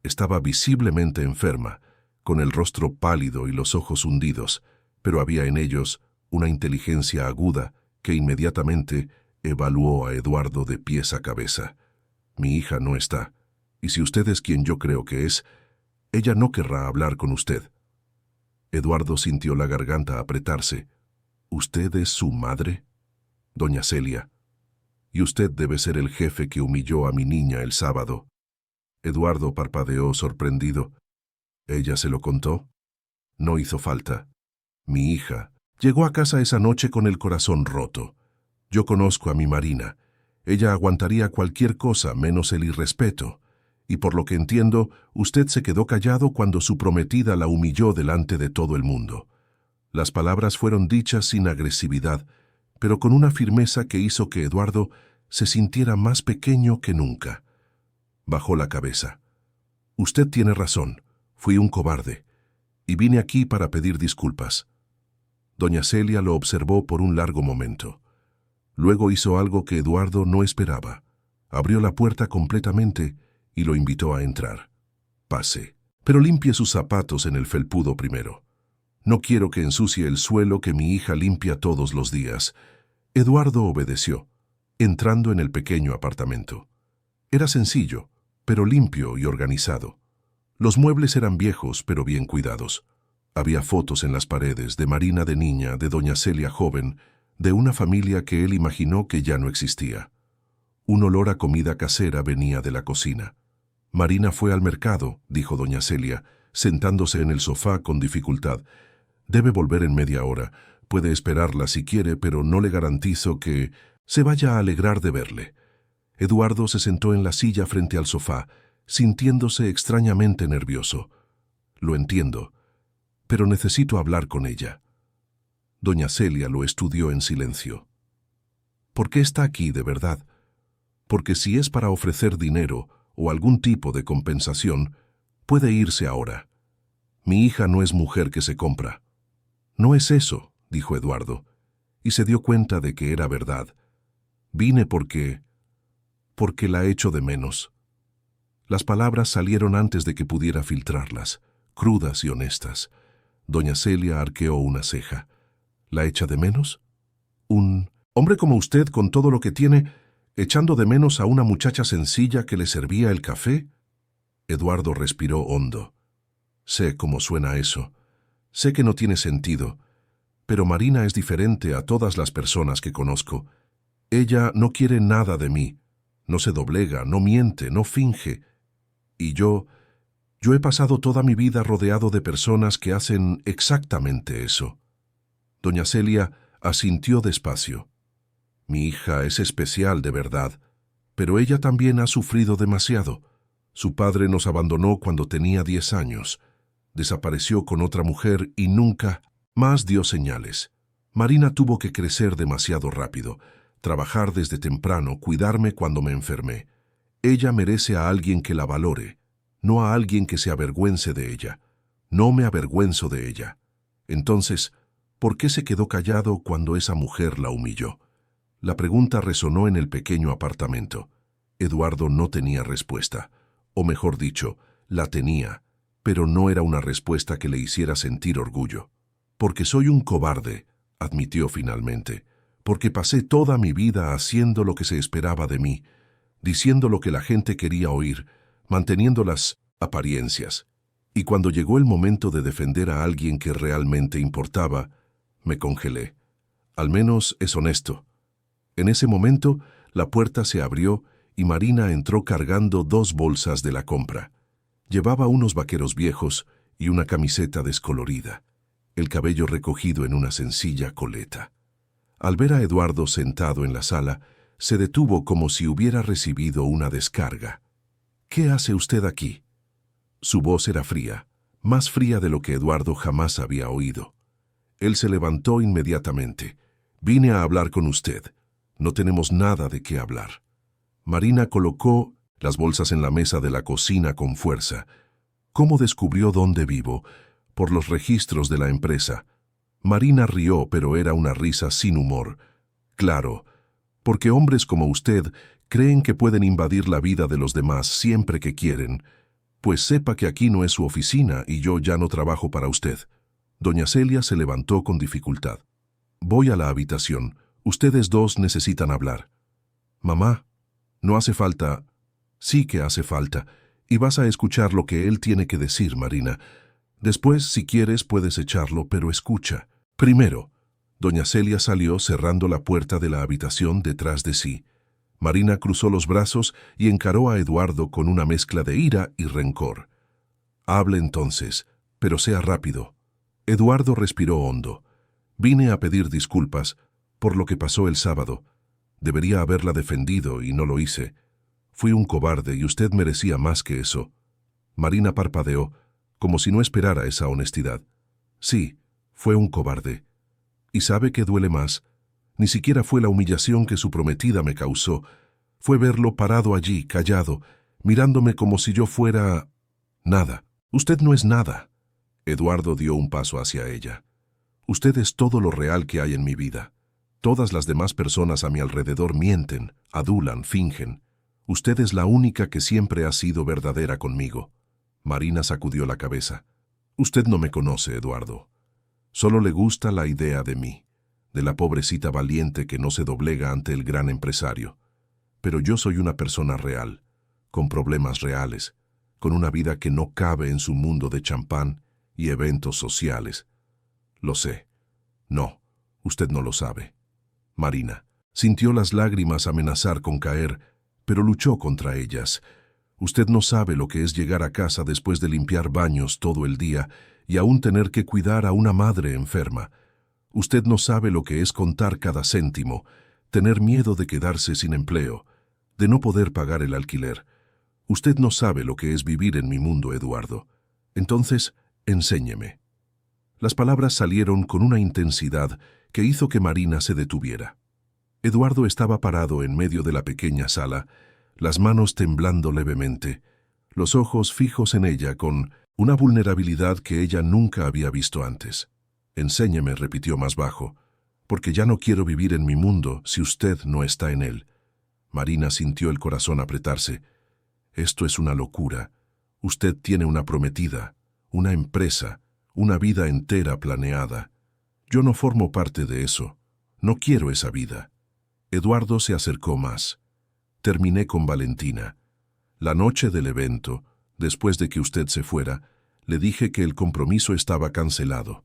Estaba visiblemente enferma, con el rostro pálido y los ojos hundidos, pero había en ellos una inteligencia aguda que inmediatamente evaluó a Eduardo de pies a cabeza. Mi hija no está, y si usted es quien yo creo que es, ella no querrá hablar con usted. Eduardo sintió la garganta apretarse. ¿Usted es su madre? Doña Celia. Y usted debe ser el jefe que humilló a mi niña el sábado. Eduardo parpadeó sorprendido. ¿Ella se lo contó? No hizo falta. Mi hija llegó a casa esa noche con el corazón roto. Yo conozco a mi Marina. Ella aguantaría cualquier cosa menos el irrespeto. Y por lo que entiendo, usted se quedó callado cuando su prometida la humilló delante de todo el mundo. Las palabras fueron dichas sin agresividad, pero con una firmeza que hizo que Eduardo se sintiera más pequeño que nunca. Bajó la cabeza. Usted tiene razón, fui un cobarde, y vine aquí para pedir disculpas. Doña Celia lo observó por un largo momento. Luego hizo algo que Eduardo no esperaba. Abrió la puerta completamente y lo invitó a entrar. Pase, pero limpie sus zapatos en el felpudo primero. No quiero que ensucie el suelo que mi hija limpia todos los días. Eduardo obedeció, entrando en el pequeño apartamento. Era sencillo, pero limpio y organizado. Los muebles eran viejos, pero bien cuidados. Había fotos en las paredes de Marina de niña, de doña Celia joven, de una familia que él imaginó que ya no existía. Un olor a comida casera venía de la cocina. Marina fue al mercado, dijo doña Celia, sentándose en el sofá con dificultad. Debe volver en media hora. Puede esperarla si quiere, pero no le garantizo que se vaya a alegrar de verle. Eduardo se sentó en la silla frente al sofá, sintiéndose extrañamente nervioso. Lo entiendo, pero necesito hablar con ella. Doña Celia lo estudió en silencio. ¿Por qué está aquí de verdad? Porque si es para ofrecer dinero o algún tipo de compensación, puede irse ahora. Mi hija no es mujer que se compra. No es eso, dijo Eduardo, y se dio cuenta de que era verdad. Vine porque la echo de menos. Las palabras salieron antes de que pudiera filtrarlas, crudas y honestas. Doña Celia arqueó una ceja. ¿La echa de menos? ¿Un hombre como usted, con todo lo que tiene, echando de menos a una muchacha sencilla que le servía el café? Eduardo respiró hondo. Sé cómo suena eso. Sé que no tiene sentido. Pero Marina es diferente a todas las personas que conozco. Ella no quiere nada de mí. No se doblega, no miente, no finge. Y yo he pasado toda mi vida rodeado de personas que hacen exactamente eso. Doña Celia asintió despacio. Mi hija es especial de verdad, pero ella también ha sufrido demasiado. Su padre nos abandonó cuando tenía 10 años. Desapareció con otra mujer y nunca más dio señales. Marina tuvo que crecer demasiado rápido, trabajar desde temprano, cuidarme cuando me enfermé. Ella merece a alguien que la valore, no a alguien que se avergüence de ella. No me avergüenzo de ella. Entonces, ¿por qué se quedó callado cuando esa mujer la humilló? La pregunta resonó en el pequeño apartamento. Eduardo no tenía respuesta, o mejor dicho, la tenía, pero no era una respuesta que le hiciera sentir orgullo. Porque soy un cobarde, admitió finalmente, porque pasé toda mi vida haciendo lo que se esperaba de mí, diciendo lo que la gente quería oír, manteniendo las apariencias. Y cuando llegó el momento de defender a alguien que realmente importaba, me congelé. Al menos es honesto. En ese momento, la puerta se abrió y Marina entró cargando 2 bolsas de la compra. Llevaba unos vaqueros viejos y una camiseta descolorida, el cabello recogido en una sencilla coleta. Al ver a Eduardo sentado en la sala, se detuvo como si hubiera recibido una descarga. ¿Qué hace usted aquí? Su voz era fría, más fría de lo que Eduardo jamás había oído. Él se levantó inmediatamente. Vine a hablar con usted. No tenemos nada de qué hablar. Marina colocó las bolsas en la mesa de la cocina con fuerza. ¿Cómo descubrió dónde vivo? Por los registros de la empresa. Marina rió, pero era una risa sin humor. Claro, porque hombres como usted creen que pueden invadir la vida de los demás siempre que quieren. Pues sepa que aquí no es su oficina y yo ya no trabajo para usted. Doña Celia se levantó con dificultad. Voy a la habitación. Ustedes dos necesitan hablar. Mamá, no hace falta. Sí que hace falta. Y vas a escuchar lo que él tiene que decir, Marina. Después, si quieres, puedes echarlo, pero escucha. Primero, doña Celia salió cerrando la puerta de la habitación detrás de sí. Marina cruzó los brazos y encaró a Eduardo con una mezcla de ira y rencor. Hable entonces, pero sea rápido. Eduardo respiró hondo. Vine a pedir disculpas por lo que pasó el sábado. Debería haberla defendido y no lo hice. Fui un cobarde y usted merecía más que eso. Marina parpadeó, como si no esperara esa honestidad. Sí, fue un cobarde. ¿Y sabe qué duele más? Ni siquiera fue la humillación que su prometida me causó. Fue verlo parado allí, callado, mirándome como si yo fuera... nada. Usted no es nada. Eduardo dio un paso hacia ella. Usted es todo lo real que hay en mi vida. Todas las demás personas a mi alrededor mienten, adulan, fingen. Usted es la única que siempre ha sido verdadera conmigo. Marina sacudió la cabeza. Usted no me conoce, Eduardo. Solo le gusta la idea de mí, de la pobrecita valiente que no se doblega ante el gran empresario. Pero yo soy una persona real, con problemas reales, con una vida que no cabe en su mundo de champán y eventos sociales. Lo sé. No, usted no lo sabe. Marina sintió las lágrimas amenazar con caer, pero luchó contra ellas. Usted no sabe lo que es llegar a casa después de limpiar baños todo el día y aún tener que cuidar a una madre enferma. Usted no sabe lo que es contar cada céntimo, tener miedo de quedarse sin empleo, de no poder pagar el alquiler. Usted no sabe lo que es vivir en mi mundo, Eduardo. Entonces, enséñeme. Las palabras salieron con una intensidad que hizo que Marina se detuviera. Eduardo estaba parado en medio de la pequeña sala, las manos temblando levemente, los ojos fijos en ella con una vulnerabilidad que ella nunca había visto antes. Enséñeme, repitió más bajo, porque ya no quiero vivir en mi mundo si usted no está en él. Marina sintió el corazón apretarse. Esto es una locura. Usted tiene una prometida, una empresa, una vida entera planeada. Yo no formo parte de eso. No quiero esa vida. Eduardo se acercó más. Terminé con Valentina. La noche del evento, después de que usted se fuera, le dije que el compromiso estaba cancelado.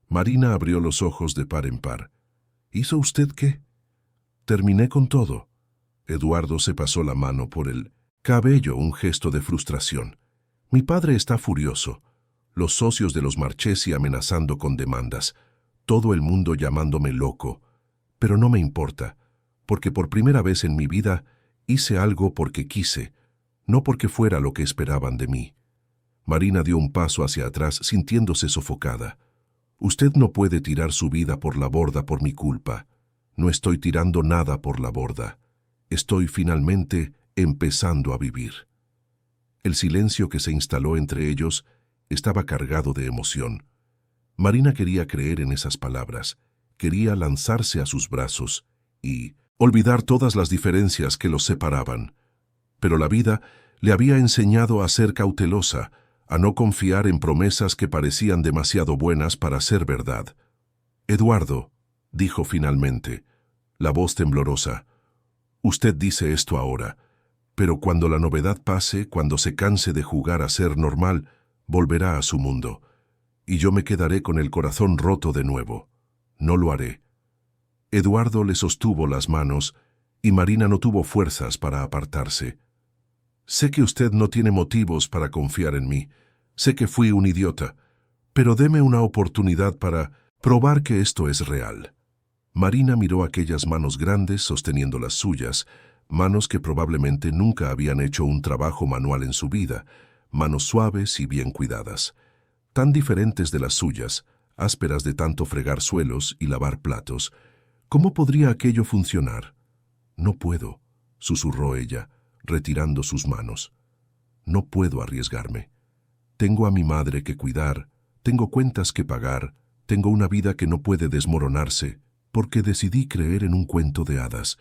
Marina abrió los ojos de par en par. ¿Hizo usted qué? Terminé con todo. Eduardo se pasó la mano por el cabello, un gesto de frustración. Mi padre está furioso. Los socios de los Marchesi amenazando con demandas. Todo el mundo llamándome loco. Pero no me importa, porque por primera vez en mi vida hice algo porque quise, no porque fuera lo que esperaban de mí. Marina dio un paso hacia atrás sintiéndose sofocada. Usted no puede tirar su vida por la borda por mi culpa. No estoy tirando nada por la borda. Estoy finalmente empezando a vivir. El silencio que se instaló entre ellos estaba cargado de emoción. Marina quería creer en esas palabras, quería lanzarse a sus brazos y olvidar todas las diferencias que los separaban. Pero la vida le había enseñado a ser cautelosa, a no confiar en promesas que parecían demasiado buenas para ser verdad. Eduardo, dijo finalmente, la voz temblorosa, usted dice esto ahora, pero cuando la novedad pase, cuando se canse de jugar a ser normal, volverá a su mundo, y yo me quedaré con el corazón roto de nuevo. No lo haré. Eduardo le sostuvo las manos y Marina no tuvo fuerzas para apartarse. Sé que usted no tiene motivos para confiar en mí. Sé que fui un idiota, pero deme una oportunidad para probar que esto es real. Marina miró aquellas manos grandes sosteniendo las suyas, manos que probablemente nunca habían hecho un trabajo manual en su vida, manos suaves y bien cuidadas, tan diferentes de las suyas, ásperas de tanto fregar suelos y lavar platos. ¿Cómo podría aquello funcionar? No puedo, susurró ella, retirando sus manos. No puedo arriesgarme. Tengo a mi madre que cuidar, tengo cuentas que pagar, tengo una vida que no puede desmoronarse, porque decidí creer en un cuento de hadas.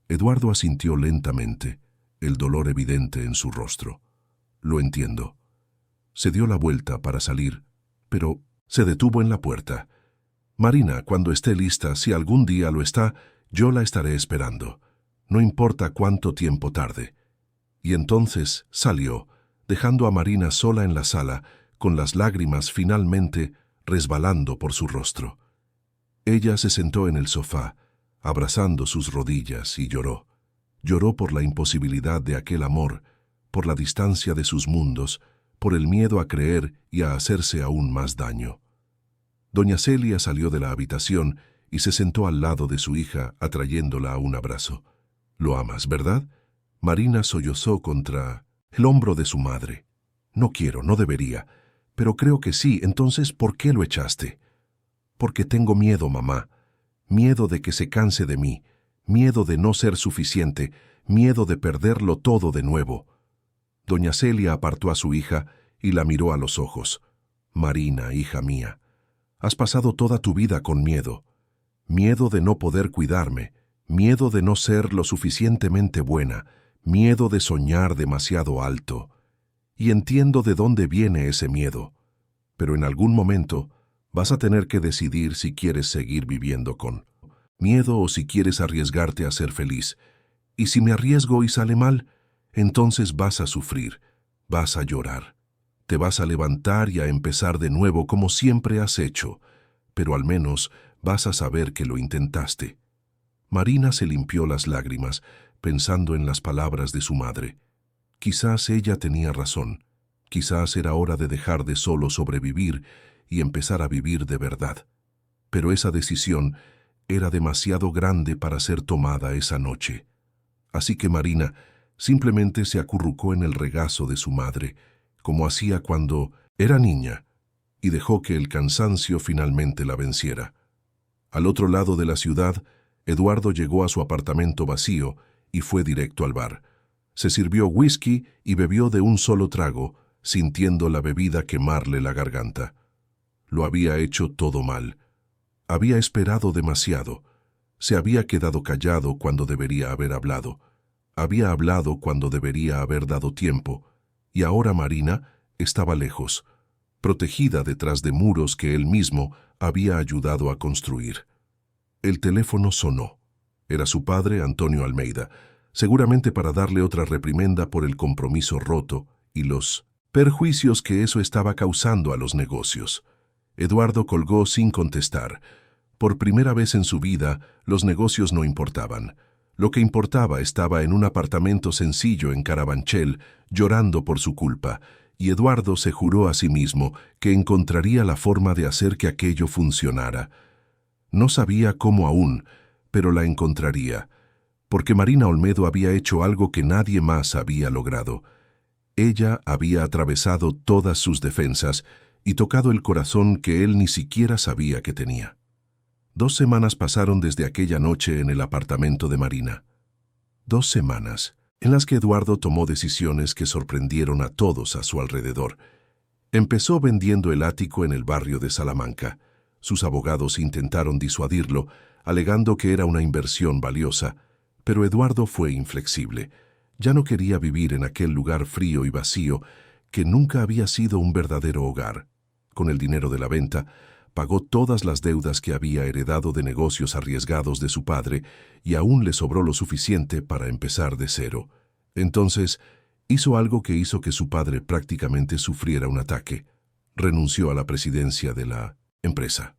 Eduardo asintió lentamente, el dolor evidente en su rostro. Lo entiendo. Se dio la vuelta para salir, pero se detuvo en la puerta. Marina, cuando esté lista, si algún día lo está, yo la estaré esperando. No importa cuánto tiempo tarde. Y entonces salió, dejando a Marina sola en la sala, con las lágrimas finalmente resbalando por su rostro. Ella se sentó en el sofá, abrazando sus rodillas, y lloró. Lloró por la imposibilidad de aquel amor, por la distancia de sus mundos, por el miedo a creer y a hacerse aún más daño. Doña Celia salió de la habitación y se sentó al lado de su hija, atrayéndola a un abrazo. «Lo amas, ¿verdad?». Marina sollozó contra el hombro de su madre. «No quiero, no debería, pero creo que sí. Entonces, ¿por qué lo echaste?». «Porque tengo miedo, mamá. Miedo de que se canse de mí, miedo de no ser suficiente, miedo de perderlo todo de nuevo». Doña Celia apartó a su hija y la miró a los ojos. «Marina, hija mía, has pasado toda tu vida con miedo. Miedo de no poder cuidarme, miedo de no ser lo suficientemente buena, miedo de soñar demasiado alto. Y entiendo de dónde viene ese miedo, pero en algún momento vas a tener que decidir si quieres seguir viviendo con miedo o si quieres arriesgarte a ser feliz. Y si me arriesgo y sale mal, entonces vas a sufrir, vas a llorar. Te vas a levantar y a empezar de nuevo como siempre has hecho, pero al menos vas a saber que lo intentaste». Marina se limpió las lágrimas, pensando en las palabras de su madre. Quizás ella tenía razón. Quizás era hora de dejar de solo sobrevivir y empezar a vivir de verdad. Pero esa decisión era demasiado grande para ser tomada esa noche. Así que Marina simplemente se acurrucó en el regazo de su madre, como hacía cuando era niña, y dejó que el cansancio finalmente la venciera. Al otro lado de la ciudad, Eduardo llegó a su apartamento vacío y fue directo al bar. Se sirvió whisky y bebió de un solo trago, sintiendo la bebida quemarle la garganta. Lo había hecho todo mal. Había esperado demasiado. Se había quedado callado cuando debería haber hablado. Había hablado cuando debería haber dado tiempo. Y ahora Marina estaba lejos, protegida detrás de muros que él mismo había ayudado a construir. El teléfono sonó. Era su padre, Antonio Almeida, seguramente para darle otra reprimenda por el compromiso roto y los perjuicios que eso estaba causando a los negocios. Eduardo colgó sin contestar. Por primera vez en su vida, los negocios no importaban. Lo que importaba estaba en un apartamento sencillo en Carabanchel, llorando por su culpa, y Eduardo se juró a sí mismo que encontraría la forma de hacer que aquello funcionara. No sabía cómo aún, pero la encontraría, porque Marina Olmedo había hecho algo que nadie más había logrado. Ella había atravesado todas sus defensas y tocado el corazón que él ni siquiera sabía que tenía. 2 semanas pasaron desde aquella noche en el apartamento de Marina. 2 semanas en las que Eduardo tomó decisiones que sorprendieron a todos a su alrededor. Empezó vendiendo el ático en el barrio de Salamanca. Sus abogados intentaron disuadirlo, alegando que era una inversión valiosa, pero Eduardo fue inflexible. Ya no quería vivir en aquel lugar frío y vacío que nunca había sido un verdadero hogar. Con el dinero de la venta, pagó todas las deudas que había heredado de negocios arriesgados de su padre y aún le sobró lo suficiente para empezar de cero. Entonces, hizo algo que hizo que su padre prácticamente sufriera un ataque. Renunció a la presidencia de la empresa.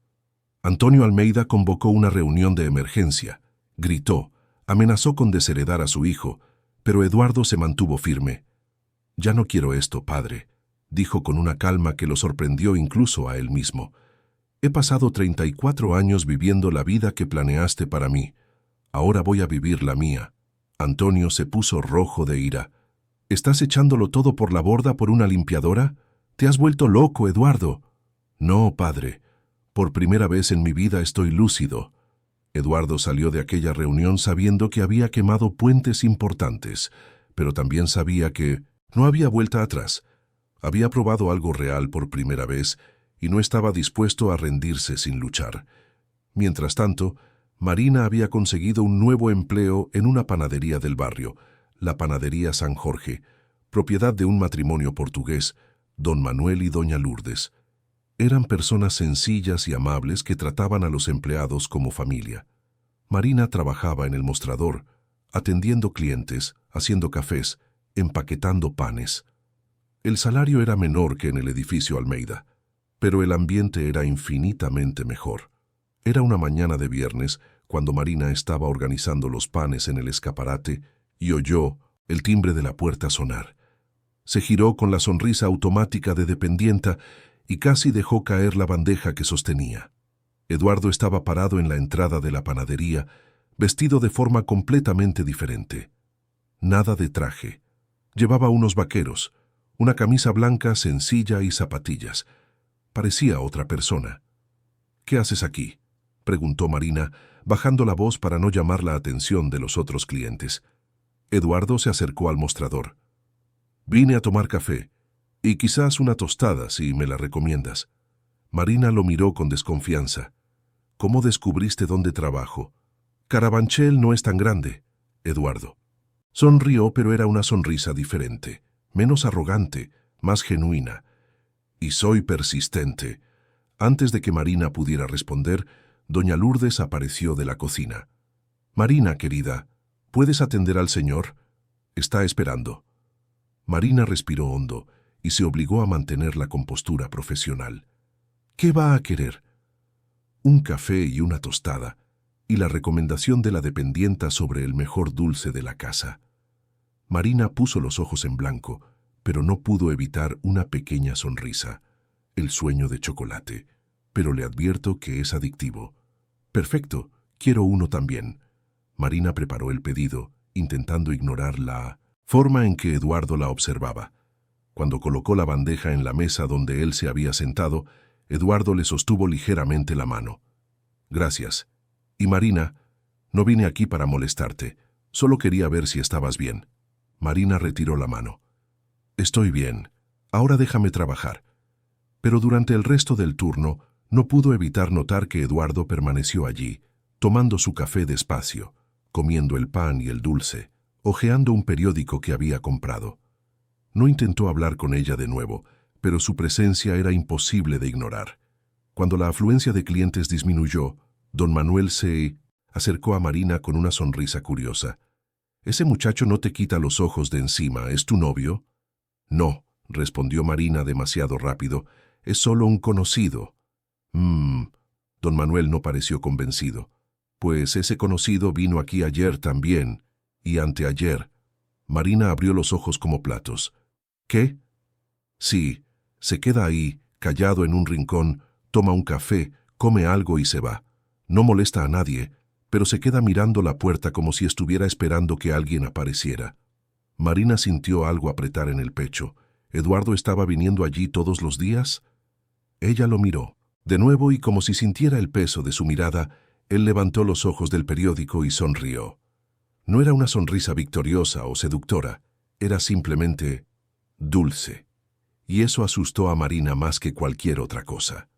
Antonio Almeida convocó una reunión de emergencia, gritó, amenazó con desheredar a su hijo, pero Eduardo se mantuvo firme. «Ya no quiero esto, padre», dijo con una calma que lo sorprendió incluso a él mismo. «He pasado 34 años viviendo la vida que planeaste para mí. Ahora voy a vivir la mía». Antonio se puso rojo de ira. «¿Estás echándolo todo por la borda por una limpiadora? Te has vuelto loco, Eduardo». «No, padre. Por primera vez en mi vida estoy lúcido». Eduardo salió de aquella reunión sabiendo que había quemado puentes importantes, pero también sabía que no había vuelta atrás. Había probado algo real por primera vez y no estaba dispuesto a rendirse sin luchar. Mientras tanto, Marina había conseguido un nuevo empleo en una panadería del barrio, la Panadería San Jorge, propiedad de un matrimonio portugués, don Manuel y doña Lourdes. Eran personas sencillas y amables que trataban a los empleados como familia. Marina trabajaba en el mostrador, atendiendo clientes, haciendo cafés, empaquetando panes. El salario era menor que en el edificio Almeida, pero el ambiente era infinitamente mejor. Era una mañana de viernes cuando Marina estaba organizando los panes en el escaparate y oyó el timbre de la puerta sonar. Se giró con la sonrisa automática de dependienta y casi dejó caer la bandeja que sostenía. Eduardo estaba parado en la entrada de la panadería, vestido de forma completamente diferente. Nada de traje. Llevaba unos vaqueros, una camisa blanca sencilla y zapatillas. Parecía otra persona. «¿Qué haces aquí?», preguntó Marina, bajando la voz para no llamar la atención de los otros clientes. Eduardo se acercó al mostrador. «Vine a tomar café, y quizás una tostada, si me la recomiendas». Marina lo miró con desconfianza. «¿Cómo descubriste dónde trabajo?» «Carabanchel no es tan grande, Eduardo». Sonrió, pero era una sonrisa diferente, menos arrogante, más genuina. «Y soy persistente». Antes de que Marina pudiera responder, doña Lourdes apareció de la cocina. «Marina, querida, ¿puedes atender al señor? Está esperando». Marina respiró hondo y se obligó a mantener la compostura profesional. «¿Qué va a querer?» «Un café y una tostada, y la recomendación de la dependienta sobre el mejor dulce de la casa». Marina puso los ojos en blanco, pero no pudo evitar una pequeña sonrisa. «El sueño de chocolate, pero le advierto que es adictivo». «Perfecto, quiero uno también». Marina preparó el pedido, intentando ignorar la forma en que Eduardo la observaba. Cuando colocó la bandeja en la mesa donde él se había sentado, Eduardo le sostuvo ligeramente la mano. «Gracias. Y Marina, no vine aquí para molestarte, solo quería ver si estabas bien». Marina retiró la mano. «Estoy bien. Ahora déjame trabajar». Pero durante el resto del turno no pudo evitar notar que Eduardo permaneció allí, tomando su café despacio, comiendo el pan y el dulce, hojeando un periódico que había comprado. No intentó hablar con ella de nuevo, pero su presencia era imposible de ignorar. Cuando la afluencia de clientes disminuyó, don Manuel se acercó a Marina con una sonrisa curiosa. «Ese muchacho no te quita los ojos de encima, ¿es tu novio?» «No», respondió Marina demasiado rápido, «es solo un conocido». Don Manuel no pareció convencido. «Pues ese conocido vino aquí ayer también, y anteayer». Marina abrió los ojos como platos. «¿Qué?» «Sí, se queda ahí, callado en un rincón, toma un café, come algo y se va. No molesta a nadie, pero se queda mirando la puerta como si estuviera esperando que alguien apareciera». Marina sintió algo apretar en el pecho. ¿Eduardo estaba viniendo allí todos los días? Ella lo miró. De nuevo, y como si sintiera el peso de su mirada, él levantó los ojos del periódico y sonrió. No era una sonrisa victoriosa o seductora, era simplemente dulce. Y eso asustó a Marina más que cualquier otra cosa.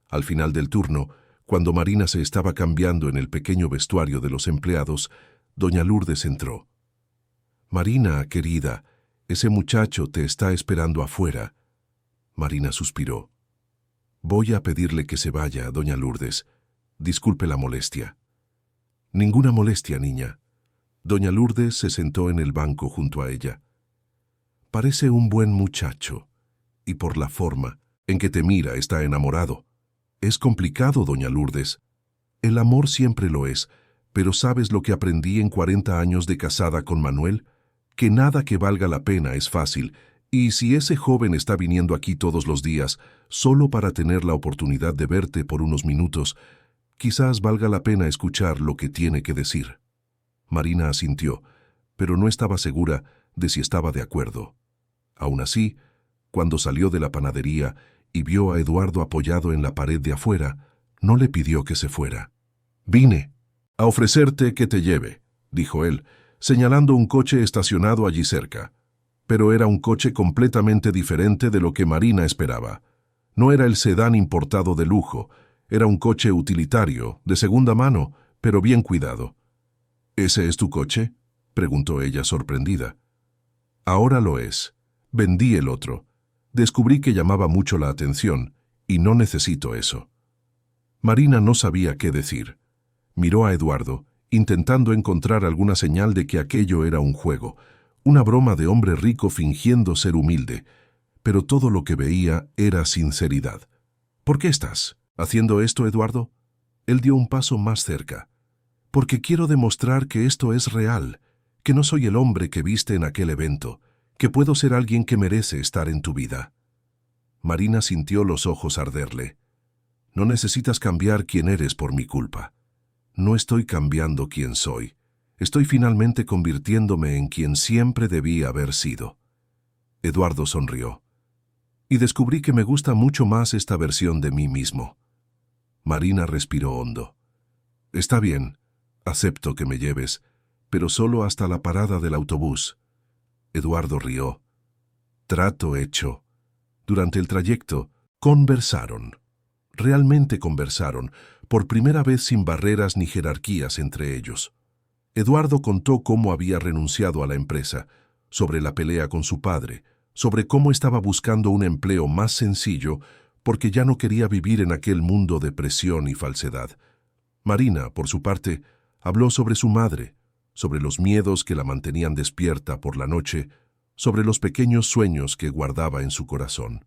Al final del turno, cuando Marina se estaba cambiando en el pequeño vestuario de los empleados, doña Lourdes entró. «Marina, querida, ese muchacho te está esperando afuera». Marina suspiró. «Voy a pedirle que se vaya, doña Lourdes. Disculpe la molestia». «Ninguna molestia, niña». Doña Lourdes se sentó en el banco junto a ella. «Parece un buen muchacho, y por la forma en que te mira está enamorado». «Es complicado, doña Lourdes». «El amor siempre lo es, pero ¿sabes lo que aprendí en 40 años de casada con Manuel? Que nada que valga la pena es fácil, y si ese joven está viniendo aquí todos los días, solo para tener la oportunidad de verte por unos minutos, quizás valga la pena escuchar lo que tiene que decir». Marina asintió, pero no estaba segura de si estaba de acuerdo. Aún así, cuando salió de la panadería y vio a Eduardo apoyado en la pared de afuera, no le pidió que se fuera. «Vine a ofrecerte que te lleve», dijo él, señalando un coche estacionado allí cerca. Pero era un coche completamente diferente de lo que Marina esperaba. No era el sedán importado de lujo, era un coche utilitario, de segunda mano, pero bien cuidado. ¿Ese es tu coche?, preguntó ella sorprendida. Ahora lo es. Vendí el otro. Descubrí que llamaba mucho la atención, y no necesito eso. Marina no sabía qué decir. Miró a Eduardo, intentando encontrar alguna señal de que aquello era un juego, una broma de hombre rico fingiendo ser humilde, pero todo lo que veía era sinceridad. ¿Por qué estás haciendo esto, Eduardo? Él dio un paso más cerca. Porque quiero demostrar que esto es real, que no soy el hombre que viste en aquel evento, que puedo ser alguien que merece estar en tu vida. Marina sintió los ojos arderle. No necesitas cambiar quién eres por mi culpa. No estoy cambiando quién soy. Estoy finalmente convirtiéndome en quien siempre debí haber sido. Eduardo sonrió. Y descubrí que me gusta mucho más esta versión de mí mismo. Marina respiró hondo. Está bien, acepto que me lleves, pero solo hasta la parada del autobús. Eduardo rió. Trato hecho. Durante el trayecto, conversaron. Realmente conversaron, por primera vez sin barreras ni jerarquías entre ellos. Eduardo contó cómo había renunciado a la empresa, sobre la pelea con su padre, sobre cómo estaba buscando un empleo más sencillo porque ya no quería vivir en aquel mundo de presión y falsedad. Marina, por su parte, habló sobre su madre, sobre los miedos que la mantenían despierta por la noche, sobre los pequeños sueños que guardaba en su corazón.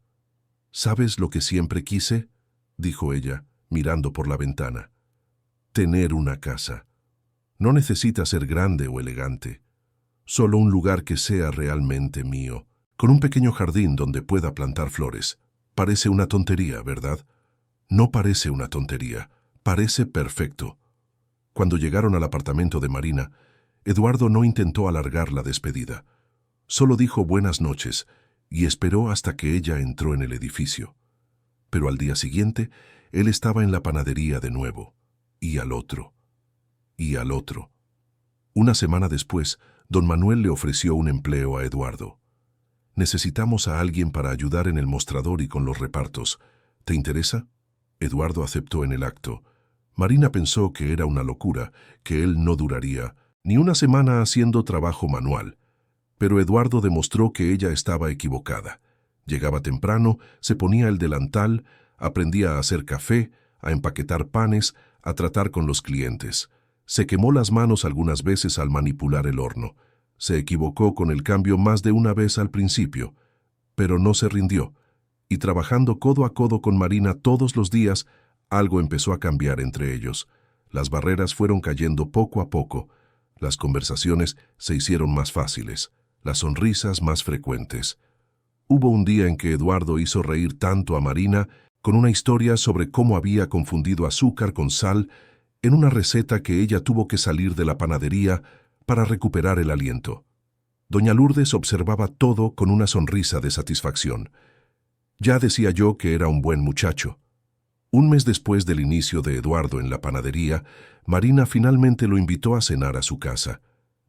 ¿Sabes lo que siempre quise?, dijo ella, mirando por la ventana. Tener una casa. No necesita ser grande o elegante. Solo un lugar que sea realmente mío, con un pequeño jardín donde pueda plantar flores. Parece una tontería, ¿verdad? No parece una tontería. Parece perfecto. Cuando llegaron al apartamento de Marina, Eduardo no intentó alargar la despedida. Solo dijo buenas noches y esperó hasta que ella entró en el edificio. Pero al día siguiente, él estaba en la panadería de nuevo. Y al otro. Y al otro. Una semana después, don Manuel le ofreció un empleo a Eduardo. Necesitamos a alguien para ayudar en el mostrador y con los repartos. ¿Te interesa? Eduardo aceptó en el acto. Marina pensó que era una locura, que él no duraría ni una semana haciendo trabajo manual. Pero Eduardo demostró que ella estaba equivocada. Llegaba temprano, se ponía el delantal, aprendía a hacer café, a empaquetar panes, a tratar con los clientes. Se quemó las manos algunas veces al manipular el horno. Se equivocó con el cambio más de una vez al principio, pero no se rindió. Y trabajando codo a codo con Marina todos los días, algo empezó a cambiar entre ellos. Las barreras fueron cayendo poco a poco. Las conversaciones se hicieron más fáciles, las sonrisas más frecuentes. Hubo un día en que Eduardo hizo reír tanto a Marina con una historia sobre cómo había confundido azúcar con sal en una receta que ella tuvo que salir de la panadería para recuperar el aliento. Doña Lourdes observaba todo con una sonrisa de satisfacción. Ya decía yo que era un buen muchacho. Un mes después del inicio de Eduardo en la panadería, Marina finalmente lo invitó a cenar a su casa.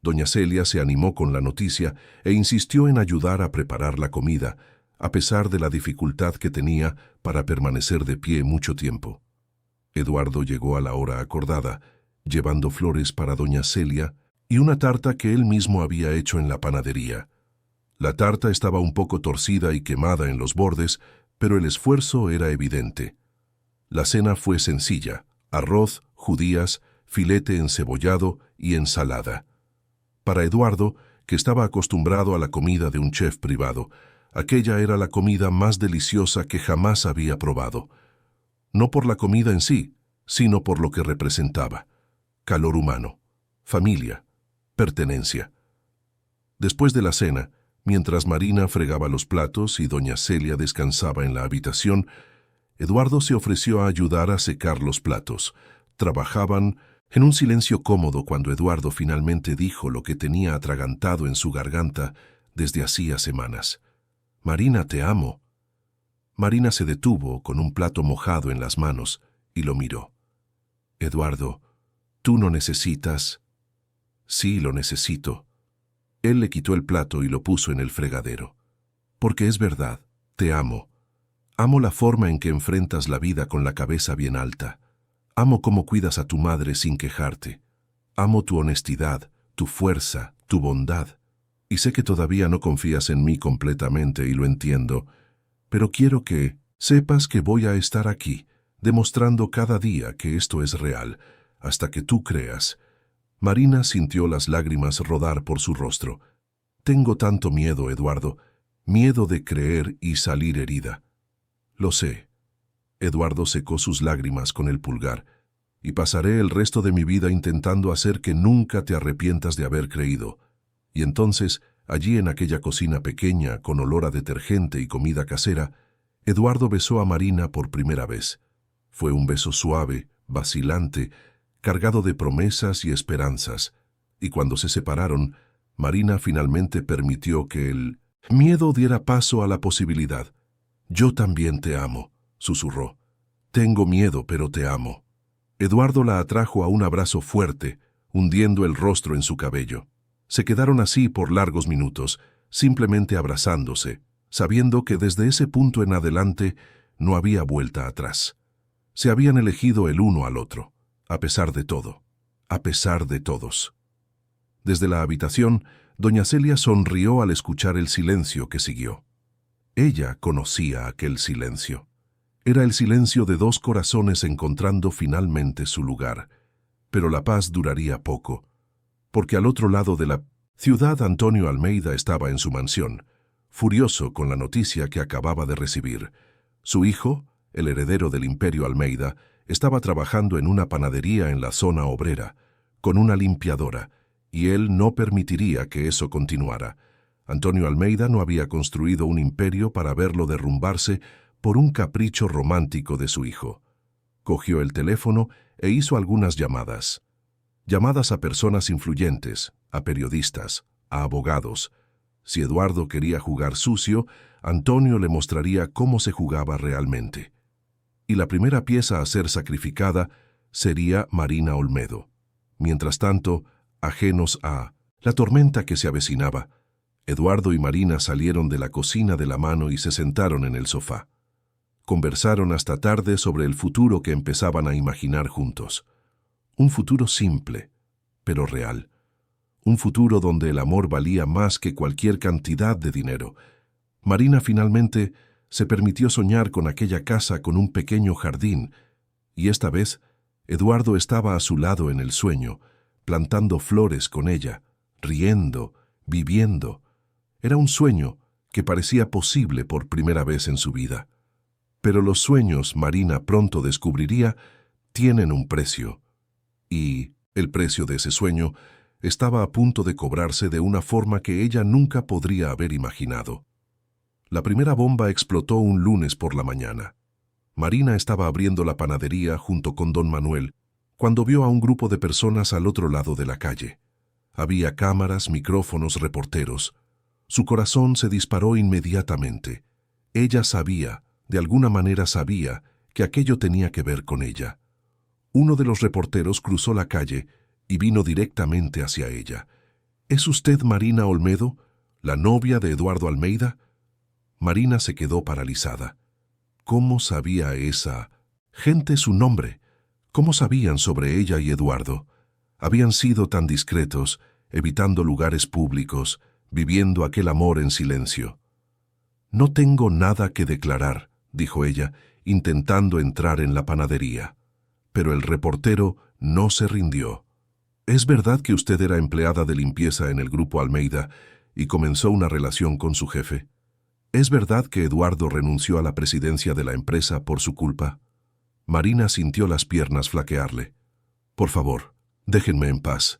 Doña Celia se animó con la noticia e insistió en ayudar a preparar la comida, a pesar de la dificultad que tenía para permanecer de pie mucho tiempo. Eduardo llegó a la hora acordada, llevando flores para doña Celia y una tarta que él mismo había hecho en la panadería. La tarta estaba un poco torcida y quemada en los bordes, pero el esfuerzo era evidente. La cena fue sencilla: arroz, judías, filete encebollado y ensalada. Para Eduardo, que estaba acostumbrado a la comida de un chef privado, aquella era la comida más deliciosa que jamás había probado. No por la comida en sí, sino por lo que representaba: calor humano, familia, pertenencia. Después de la cena, mientras Marina fregaba los platos y doña Celia descansaba en la habitación, Eduardo se ofreció a ayudar a secar los platos. Trabajaban en un silencio cómodo cuando Eduardo finalmente dijo lo que tenía atragantado en su garganta desde hacía semanas. «Marina, te amo». Marina se detuvo con un plato mojado en las manos y lo miró. «Eduardo, ¿tú no necesitas?» «Sí, lo necesito». Él le quitó el plato y lo puso en el fregadero. Porque es verdad, te amo. Amo la forma en que enfrentas la vida con la cabeza bien alta. Amo cómo cuidas a tu madre sin quejarte. Amo tu honestidad, tu fuerza, tu bondad. Y sé que todavía no confías en mí completamente y lo entiendo, pero quiero que sepas que voy a estar aquí, demostrando cada día que esto es real, hasta que tú creas. Marina sintió las lágrimas rodar por su rostro. Tengo tanto miedo, Eduardo, miedo de creer y salir herida. Lo sé. Eduardo secó sus lágrimas con el pulgar. Y pasaré el resto de mi vida intentando hacer que nunca te arrepientas de haber creído. Y entonces, allí en aquella cocina pequeña, con olor a detergente y comida casera, Eduardo besó a Marina por primera vez. Fue un beso suave, vacilante, cargado de promesas y esperanzas. Y cuando se separaron, Marina finalmente permitió que el miedo diera paso a la posibilidad. «Yo también te amo», susurró. «Tengo miedo, pero te amo». Eduardo la atrajo a un abrazo fuerte, hundiendo el rostro en su cabello. Se quedaron así por largos minutos, simplemente abrazándose, sabiendo que desde ese punto en adelante no había vuelta atrás. Se habían elegido el uno al otro, a pesar de todo, a pesar de todos. Desde la habitación, doña Celia sonrió al escuchar el silencio que siguió. Ella conocía aquel silencio. Era el silencio de dos corazones encontrando finalmente su lugar. Pero la paz duraría poco, porque al otro lado de la ciudad Antonio Almeida estaba en su mansión, furioso con la noticia que acababa de recibir. Su hijo, el heredero del Imperio Almeida, estaba trabajando en una panadería en la zona obrera, con una limpiadora, y él no permitiría que eso continuara. Antonio Almeida no había construido un imperio para verlo derrumbarse por un capricho romántico de su hijo. Cogió el teléfono e hizo algunas llamadas. Llamadas a personas influyentes, a periodistas, a abogados. Si Eduardo quería jugar sucio, Antonio le mostraría cómo se jugaba realmente. Y la primera pieza a ser sacrificada sería Marina Olmedo. Mientras tanto, ajenos a la tormenta que se avecinaba, Eduardo y Marina salieron de la cocina de la mano y se sentaron en el sofá. Conversaron hasta tarde sobre el futuro que empezaban a imaginar juntos. Un futuro simple, pero real. Un futuro donde el amor valía más que cualquier cantidad de dinero. Marina finalmente se permitió soñar con aquella casa con un pequeño jardín, y esta vez Eduardo estaba a su lado en el sueño, plantando flores con ella, riendo, viviendo. Era un sueño que parecía posible por primera vez en su vida. Pero los sueños, Marina pronto descubriría, tienen un precio. Y el precio de ese sueño estaba a punto de cobrarse de una forma que ella nunca podría haber imaginado. La primera bomba explotó un lunes por la mañana. Marina estaba abriendo la panadería junto con don Manuel cuando vio a un grupo de personas al otro lado de la calle. Había cámaras, micrófonos, reporteros. Su corazón se disparó inmediatamente. Ella sabía, de alguna manera sabía, que aquello tenía que ver con ella. Uno de los reporteros cruzó la calle y vino directamente hacia ella. ¿Es usted Marina Olmedo, la novia de Eduardo Almeida? Marina se quedó paralizada. ¿Cómo sabía esa gente su nombre? ¿Cómo sabían sobre ella y Eduardo? Habían sido tan discretos, evitando lugares públicos, viviendo aquel amor en silencio. «No tengo nada que declarar», dijo ella, intentando entrar en la panadería. Pero el reportero no se rindió. «¿Es verdad que usted era empleada de limpieza en el Grupo Almeida y comenzó una relación con su jefe? ¿Es verdad que Eduardo renunció a la presidencia de la empresa por su culpa?» Marina sintió las piernas flaquearle. «Por favor, déjenme en paz».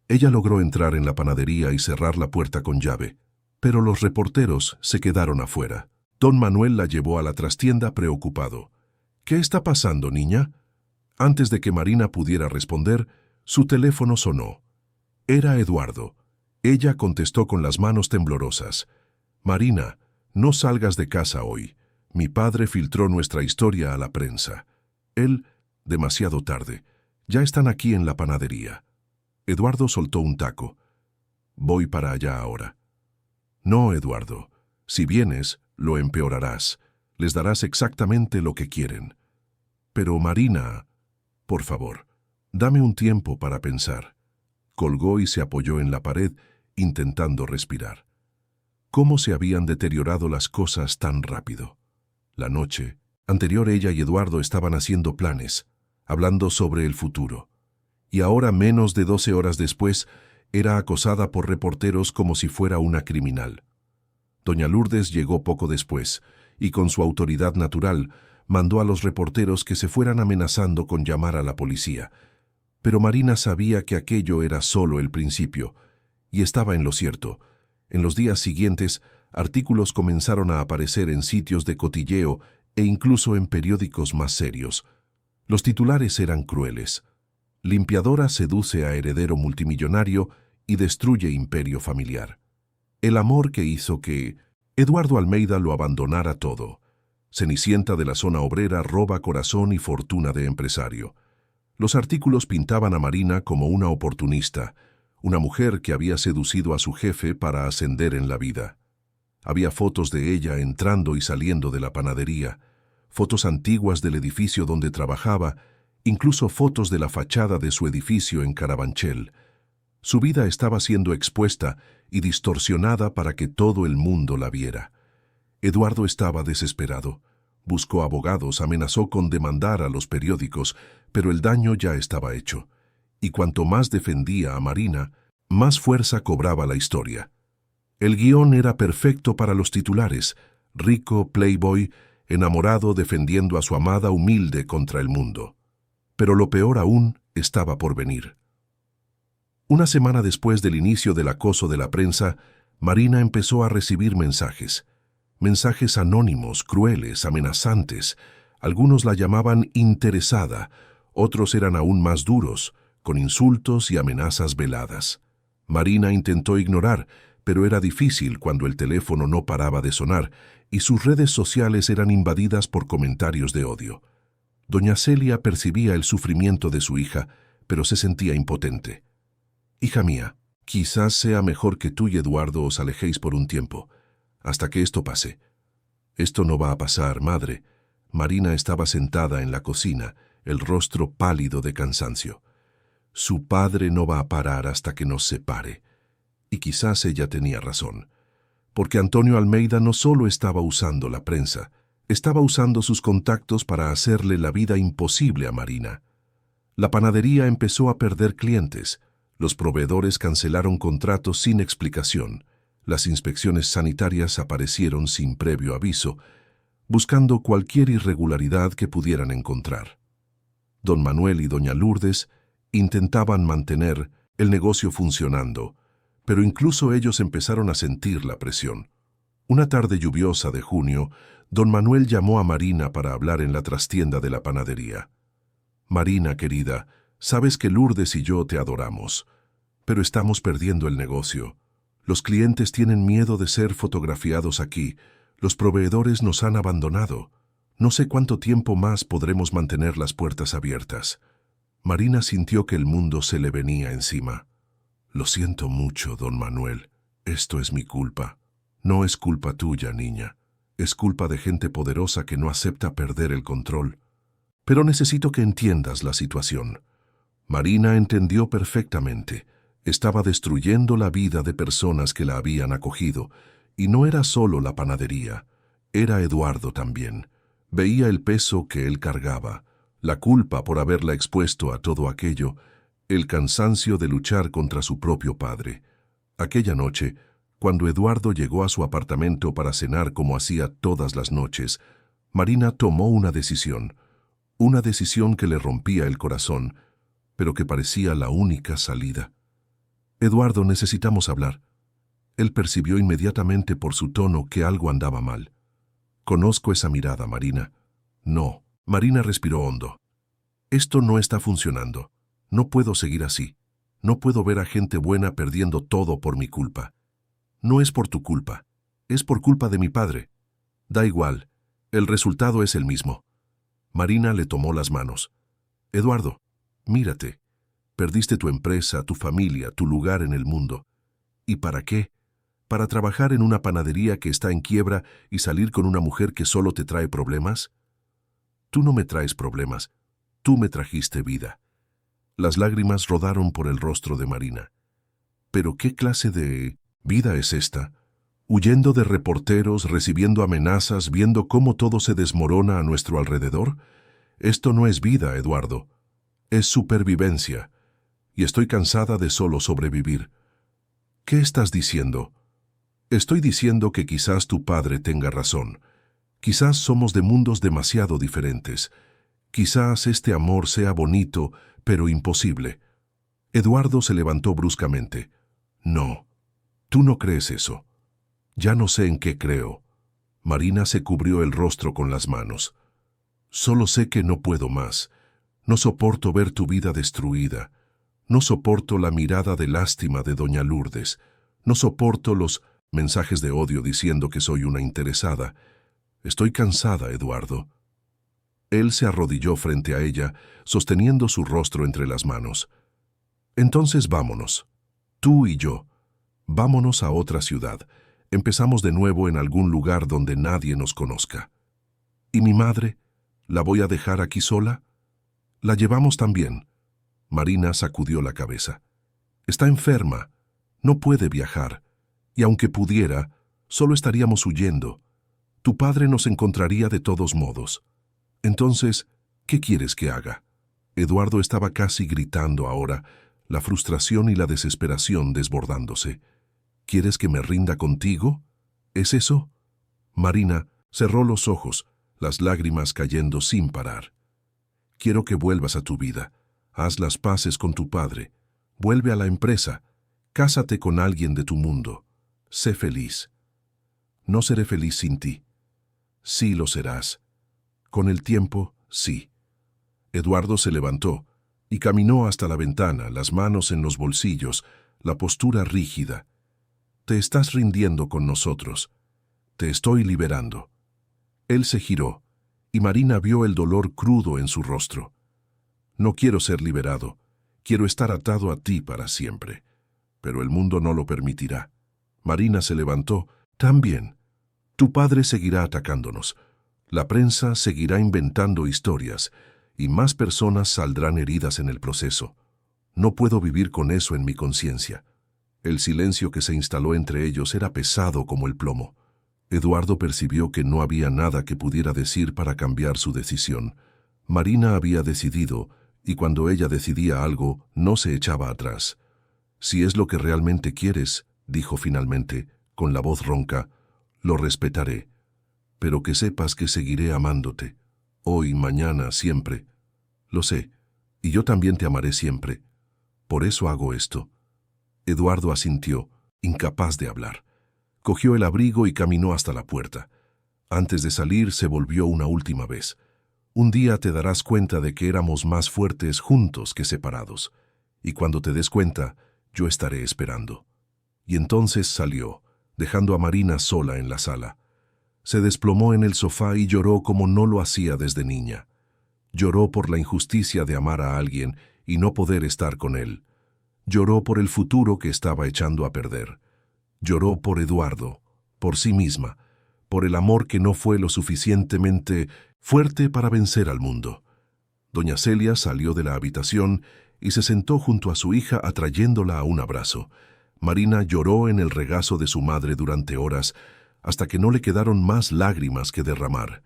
Ella logró entrar en la panadería y cerrar la puerta con llave, pero los reporteros se quedaron afuera. Don Manuel la llevó a la trastienda preocupado. «¿Qué está pasando, niña?» Antes de que Marina pudiera responder, su teléfono sonó. Era Eduardo. Ella contestó con las manos temblorosas. «Marina, no salgas de casa hoy. Mi padre filtró nuestra historia a la prensa. Él, demasiado tarde. Ya están aquí en la panadería». Eduardo soltó un taco. Voy para allá ahora. No, Eduardo. Si vienes, lo empeorarás. Les darás exactamente lo que quieren. Pero Marina, por favor, dame un tiempo para pensar. Colgó y se apoyó en la pared, intentando respirar. ¿Cómo se habían deteriorado las cosas tan rápido? La noche anterior ella y Eduardo estaban haciendo planes, hablando sobre el futuro. Y ahora, menos de 12 horas después, era acosada por reporteros como si fuera una criminal. Doña Lourdes llegó poco después, y con su autoridad natural, mandó a los reporteros que se fueran amenazando con llamar a la policía. Pero Marina sabía que aquello era solo el principio, y estaba en lo cierto. En los días siguientes, artículos comenzaron a aparecer en sitios de cotilleo e incluso en periódicos más serios. Los titulares eran crueles. Limpiadora seduce a heredero multimillonario y destruye imperio familiar. El amor que hizo que Eduardo Almeida lo abandonara todo. Cenicienta de la zona obrera roba corazón y fortuna de empresario. Los artículos pintaban a Marina como una oportunista, una mujer que había seducido a su jefe para ascender en la vida. Había fotos de ella entrando y saliendo de la panadería, fotos antiguas del edificio donde trabajaba, incluso fotos de la fachada de su edificio en Carabanchel. Su vida estaba siendo expuesta y distorsionada para que todo el mundo la viera. Eduardo estaba desesperado. Buscó abogados, amenazó con demandar a los periódicos, pero el daño ya estaba hecho. Y cuanto más defendía a Marina, más fuerza cobraba la historia. El guión era perfecto para los titulares: rico, playboy, enamorado defendiendo a su amada humilde contra el mundo. Pero lo peor aún estaba por venir. Una semana después del inicio del acoso de la prensa, Marina empezó a recibir mensajes. Mensajes anónimos, crueles, amenazantes. Algunos la llamaban interesada, otros eran aún más duros, con insultos y amenazas veladas. Marina intentó ignorar, pero era difícil cuando el teléfono no paraba de sonar y sus redes sociales eran invadidas por comentarios de odio. Doña Celia percibía el sufrimiento de su hija, pero se sentía impotente. «Hija mía, quizás sea mejor que tú y Eduardo os alejéis por un tiempo, hasta que esto pase». «Esto no va a pasar, madre». Marina estaba sentada en la cocina, el rostro pálido de cansancio. «Su padre no va a parar hasta que nos separe». Y quizás ella tenía razón, porque Antonio Almeida no solo estaba usando la prensa, estaba usando sus contactos para hacerle la vida imposible a Marina. La panadería empezó a perder clientes, los proveedores cancelaron contratos sin explicación, las inspecciones sanitarias aparecieron sin previo aviso, buscando cualquier irregularidad que pudieran encontrar. Don Manuel y doña Lourdes intentaban mantener el negocio funcionando, pero incluso ellos empezaron a sentir la presión. Una tarde lluviosa de junio, don Manuel llamó a Marina para hablar en la trastienda de la panadería. «Marina, querida, sabes que Lourdes y yo te adoramos, pero estamos perdiendo el negocio. Los clientes tienen miedo de ser fotografiados aquí, los proveedores nos han abandonado. No sé cuánto tiempo más podremos mantener las puertas abiertas». Marina sintió que el mundo se le venía encima. «Lo siento mucho, don Manuel. Esto es mi culpa». «No es culpa tuya, niña. Es culpa de gente poderosa que no acepta perder el control. Pero necesito que entiendas la situación». Marina entendió perfectamente. Estaba destruyendo la vida de personas que la habían acogido, y no era solo la panadería, era Eduardo también. Veía el peso que él cargaba, la culpa por haberla expuesto a todo aquello, el cansancio de luchar contra su propio padre. Aquella noche, cuando Eduardo llegó a su apartamento para cenar como hacía todas las noches, Marina tomó una decisión que le rompía el corazón, pero que parecía la única salida. «Eduardo, necesitamos hablar». Él percibió inmediatamente por su tono que algo andaba mal. «Conozco esa mirada, Marina». «No». Marina respiró hondo. «Esto no está funcionando. No puedo seguir así. No puedo ver a gente buena perdiendo todo por mi culpa. No es por tu culpa. Es por culpa de mi padre. Da igual. El resultado es el mismo». Marina le tomó las manos. «Eduardo, mírate. Perdiste tu empresa, tu familia, tu lugar en el mundo. ¿Y para qué? ¿Para trabajar en una panadería que está en quiebra y salir con una mujer que solo te trae problemas? Tú no me traes problemas, tú me trajiste vida. Las lágrimas rodaron por el rostro de Marina. ¿Pero qué clase de vida es esta? Huyendo de reporteros, recibiendo amenazas, viendo cómo todo se desmorona a nuestro alrededor. Esto no es vida, Eduardo. Es supervivencia. Y estoy cansada de solo sobrevivir. ¿Qué estás diciendo? Estoy diciendo que quizás tu padre tenga razón. Quizás somos de mundos demasiado diferentes. Quizás este amor sea bonito, pero imposible. Eduardo se levantó bruscamente. No, tú no crees eso. Ya no sé en qué creo. Marina se cubrió el rostro con las manos. Solo sé que no puedo más. No soporto ver tu vida destruida. No soporto la mirada de lástima de doña Lourdes. No soporto los mensajes de odio diciendo que soy una interesada. Estoy cansada, Eduardo. Él se arrodilló frente a ella, sosteniendo su rostro entre las manos. Entonces vámonos. Tú y yo. Vámonos a otra ciudad. Empezamos de nuevo en algún lugar donde nadie nos conozca. ¿Y mi madre? ¿La voy a dejar aquí sola? La llevamos también. Marina sacudió la cabeza. Está enferma. No puede viajar. Y aunque pudiera, solo estaríamos huyendo. Tu padre nos encontraría de todos modos. Entonces, ¿qué quieres que haga? Eduardo estaba casi gritando ahora, la frustración y la desesperación desbordándose. ¿Quieres que me rinda contigo? ¿Es eso? Marina cerró los ojos, las lágrimas cayendo sin parar. Quiero que vuelvas a tu vida. Haz las paces con tu padre. Vuelve a la empresa. Cásate con alguien de tu mundo. Sé feliz. No seré feliz sin ti. Sí lo serás. Con el tiempo, sí. Eduardo se levantó y caminó hasta la ventana, las manos en los bolsillos, la postura rígida. Te estás rindiendo con nosotros. Te estoy liberando. Él se giró, y Marina vio el dolor crudo en su rostro. No quiero ser liberado. Quiero estar atado a ti para siempre. Pero el mundo no lo permitirá. Marina se levantó. También. Tu padre seguirá atacándonos. La prensa seguirá inventando historias, y más personas saldrán heridas en el proceso. No puedo vivir con eso en mi conciencia. El silencio que se instaló entre ellos era pesado como el plomo. Eduardo percibió que no había nada que pudiera decir para cambiar su decisión. Marina había decidido, y cuando ella decidía algo, no se echaba atrás. Si es lo que realmente quieres, dijo finalmente, con la voz ronca, lo respetaré. Pero que sepas que seguiré amándote. Hoy, mañana, siempre. Lo sé, y yo también te amaré siempre. Por eso hago esto. Eduardo asintió, incapaz de hablar. Cogió el abrigo y caminó hasta la puerta. Antes de salir, se volvió una última vez. Un día te darás cuenta de que éramos más fuertes juntos que separados. Y cuando te des cuenta, yo estaré esperando. Y entonces salió, dejando a Marina sola en la sala. Se desplomó en el sofá y lloró como no lo hacía desde niña. Lloró por la injusticia de amar a alguien y no poder estar con él. Lloró por el futuro que estaba echando a perder. Lloró por Eduardo, por sí misma, por el amor que no fue lo suficientemente fuerte para vencer al mundo. Doña Celia salió de la habitación y se sentó junto a su hija atrayéndola a un abrazo. Marina lloró en el regazo de su madre durante horas, hasta que no le quedaron más lágrimas que derramar.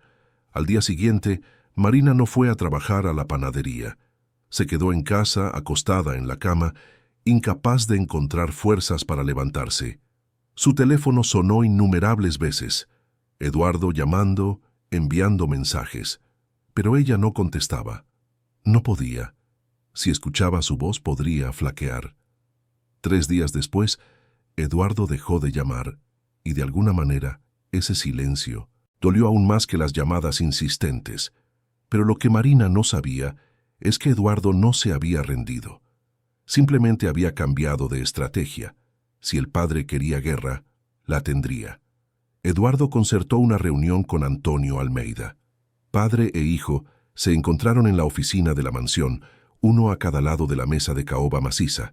Al día siguiente, Marina no fue a trabajar a la panadería. Se quedó en casa, acostada en la cama, incapaz de encontrar fuerzas para levantarse. Su teléfono sonó innumerables veces. Eduardo llamando, enviando mensajes. Pero ella no contestaba. No podía. Si escuchaba su voz podría flaquear. 3 días después, Eduardo dejó de llamar, y de alguna manera, ese silencio dolió aún más que las llamadas insistentes. Pero lo que Marina no sabía es que Eduardo no se había rendido. Simplemente había cambiado de estrategia. Si el padre quería guerra, la tendría. Eduardo concertó una reunión con Antonio Almeida. Padre e hijo se encontraron en la oficina de la mansión, uno a cada lado de la mesa de caoba maciza.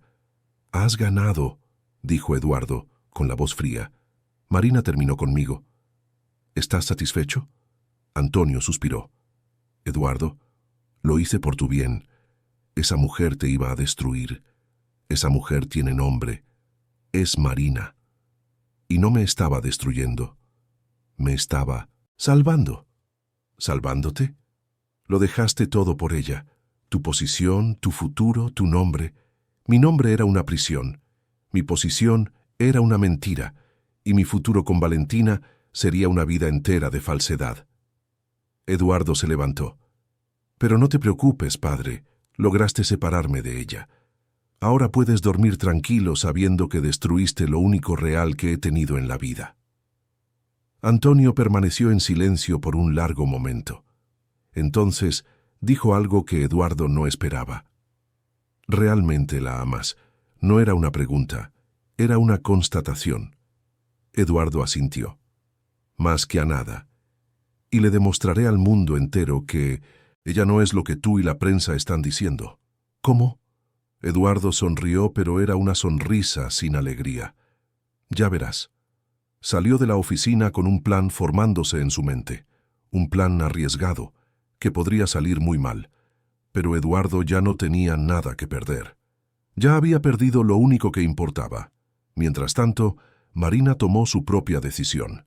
«Has ganado», dijo Eduardo, con la voz fría. Marina terminó conmigo. ¿Estás satisfecho? Antonio suspiró. Eduardo, lo hice por tu bien. Esa mujer te iba a destruir. Esa mujer tiene nombre. Es Marina. Y no me estaba destruyendo. Me estaba salvando. ¿Salvándote? Lo dejaste todo por ella. Tu posición, tu futuro, tu nombre. Mi nombre era una prisión. Mi posición era una mentira. Y mi futuro con Valentina sería una vida entera de falsedad. Eduardo se levantó. Pero no te preocupes, padre. Lograste separarme de ella. Ahora puedes dormir tranquilo sabiendo que destruiste lo único real que he tenido en la vida. Antonio permaneció en silencio por un largo momento. Entonces dijo algo que Eduardo no esperaba. «¿Realmente la amas?» No era una pregunta, era una constatación. Eduardo asintió. «Más que a nada. Y le demostraré al mundo entero que ella no es lo que tú y la prensa están diciendo». «¿Cómo?» Eduardo sonrió, pero era una sonrisa sin alegría. «Ya verás». Salió de la oficina con un plan formándose en su mente. Un plan arriesgado, que podría salir muy mal. Pero Eduardo ya no tenía nada que perder. Ya había perdido lo único que importaba. Mientras tanto, Marina tomó su propia decisión.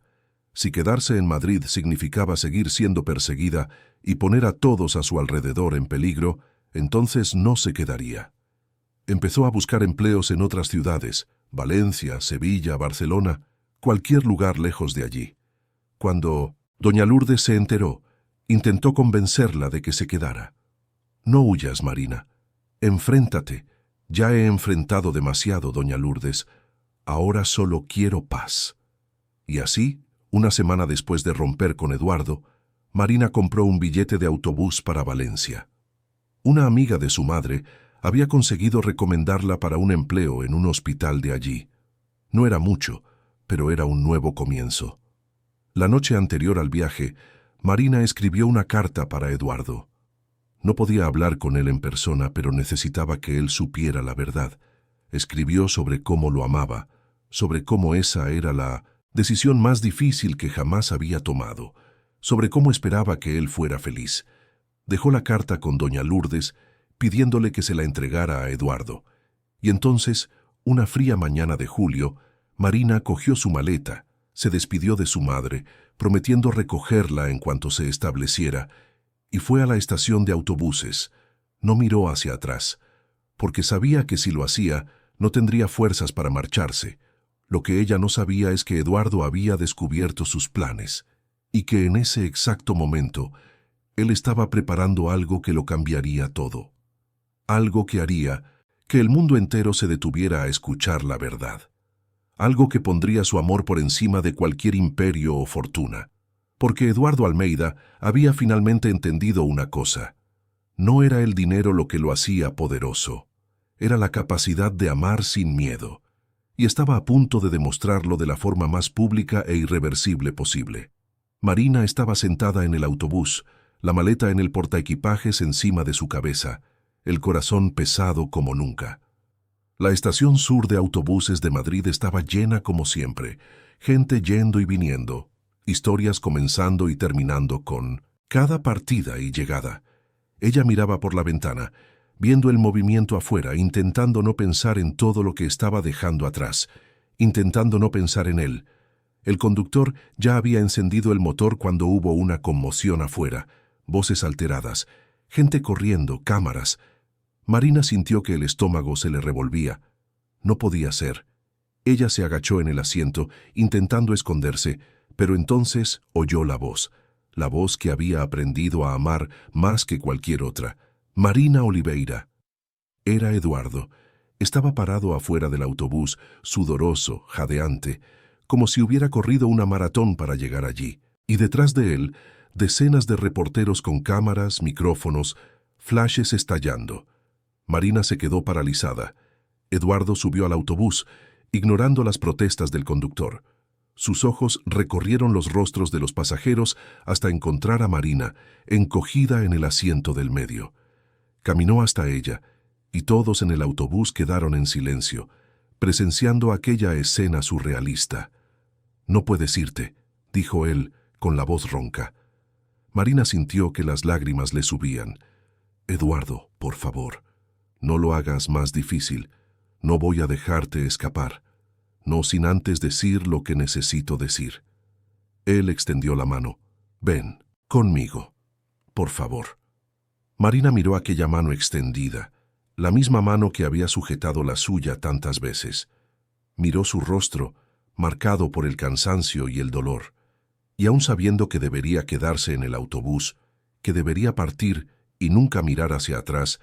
Si quedarse en Madrid significaba seguir siendo perseguida y poner a todos a su alrededor en peligro, entonces no se quedaría. Empezó a buscar empleos en otras ciudades, Valencia, Sevilla, Barcelona, cualquier lugar lejos de allí. Cuando doña Lourdes se enteró, intentó convencerla de que se quedara. «No huyas, Marina. Enfréntate. Ya he enfrentado demasiado, doña Lourdes. Ahora solo quiero paz». Y así, una semana después de romper con Eduardo, Marina compró un billete de autobús para Valencia. Una amiga de su madre había conseguido recomendarla para un empleo en un hospital de allí. No era mucho, pero era un nuevo comienzo. La noche anterior al viaje, Marina escribió una carta para Eduardo. No podía hablar con él en persona, pero necesitaba que él supiera la verdad. Escribió sobre cómo lo amaba, sobre cómo esa era la decisión más difícil que jamás había tomado, sobre cómo esperaba que él fuera feliz. Dejó la carta con doña Lourdes, pidiéndole que se la entregara a Eduardo. Y entonces, una fría mañana de julio, Marina cogió su maleta, se despidió de su madre, prometiendo recogerla en cuanto se estableciera, y fue a la estación de autobuses. No miró hacia atrás, porque sabía que si lo hacía, no tendría fuerzas para marcharse. Lo que ella no sabía es que Eduardo había descubierto sus planes, y que en ese exacto momento, él estaba preparando algo que lo cambiaría todo. Algo que haría que el mundo entero se detuviera a escuchar la verdad. Algo que pondría su amor por encima de cualquier imperio o fortuna. Porque Eduardo Almeida había finalmente entendido una cosa. No era el dinero lo que lo hacía poderoso. Era la capacidad de amar sin miedo. Y estaba a punto de demostrarlo de la forma más pública e irreversible posible. Marina estaba sentada en el autobús, la maleta en el portaequipajes encima de su cabeza, el corazón pesado como nunca. La estación sur de autobuses de Madrid estaba llena como siempre, gente yendo y viniendo, historias comenzando y terminando con cada partida y llegada. Ella miraba por la ventana, viendo el movimiento afuera, intentando no pensar en todo lo que estaba dejando atrás, intentando no pensar en él. El conductor ya había encendido el motor cuando hubo una conmoción afuera, voces alteradas, gente corriendo, cámaras. Marina sintió que el estómago se le revolvía. No podía ser. Ella se agachó en el asiento, intentando esconderse, pero entonces oyó la voz que había aprendido a amar más que cualquier otra. Marina Oliveira. Era Eduardo. Estaba parado afuera del autobús, sudoroso, jadeante, como si hubiera corrido una maratón para llegar allí. Y detrás de él, decenas de reporteros con cámaras, micrófonos, flashes estallando. Marina se quedó paralizada. Eduardo subió al autobús, ignorando las protestas del conductor. Sus ojos recorrieron los rostros de los pasajeros hasta encontrar a Marina, encogida en el asiento del medio. Caminó hasta ella, y todos en el autobús quedaron en silencio, presenciando aquella escena surrealista. «No puedes irte», dijo él, con la voz ronca. Marina sintió que las lágrimas le subían. «Eduardo, por favor, no lo hagas más difícil. No voy a dejarte escapar. No sin antes decir lo que necesito decir». Él extendió la mano. «Ven, conmigo, por favor». Marina miró aquella mano extendida, la misma mano que había sujetado la suya tantas veces. Miró su rostro, marcado por el cansancio y el dolor, y aun sabiendo que debería quedarse en el autobús, que debería partir y nunca mirar hacia atrás,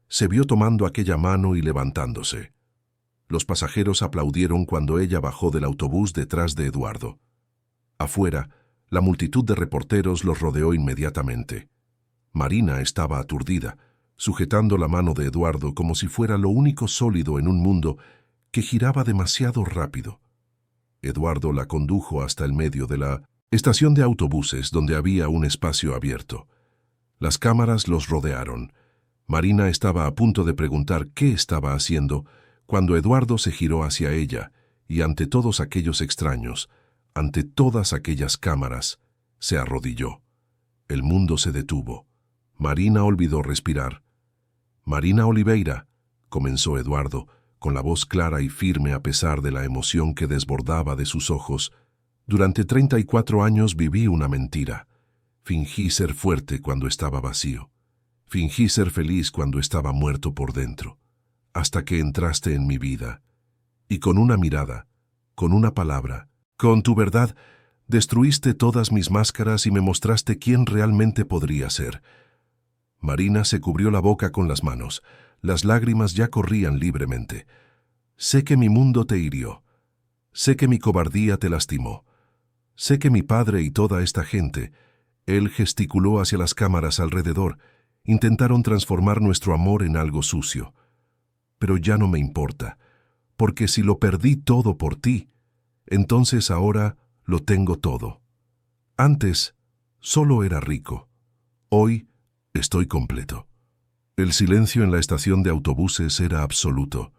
se vio tomando aquella mano y levantándose. Los pasajeros aplaudieron cuando ella bajó del autobús detrás de Eduardo. Afuera, la multitud de reporteros los rodeó inmediatamente. Marina estaba aturdida, sujetando la mano de Eduardo como si fuera lo único sólido en un mundo que giraba demasiado rápido. Eduardo la condujo hasta el medio de la estación de autobuses, donde había un espacio abierto. Las cámaras los rodearon. Marina estaba a punto de preguntar qué estaba haciendo cuando Eduardo se giró hacia ella y ante todos aquellos extraños, ante todas aquellas cámaras, se arrodilló. El mundo se detuvo. Marina olvidó respirar. «Marina Oliveira», comenzó Eduardo, con la voz clara y firme a pesar de la emoción que desbordaba de sus ojos. «Durante 34 años viví una mentira. Fingí ser fuerte cuando estaba vacío. Fingí ser feliz cuando estaba muerto por dentro. Hasta que entraste en mi vida. Y con una mirada, con una palabra, con tu verdad, destruiste todas mis máscaras y me mostraste quién realmente podría ser». Marina se cubrió la boca con las manos. Las lágrimas ya corrían libremente. «Sé que mi mundo te hirió. Sé que mi cobardía te lastimó. Sé que mi padre y toda esta gente», él gesticuló hacia las cámaras alrededor, «intentaron transformar nuestro amor en algo sucio. Pero ya no me importa, porque si lo perdí todo por ti, entonces ahora lo tengo todo. Antes solo era rico. Hoy estoy completo». El silencio en la estación de autobuses era absoluto.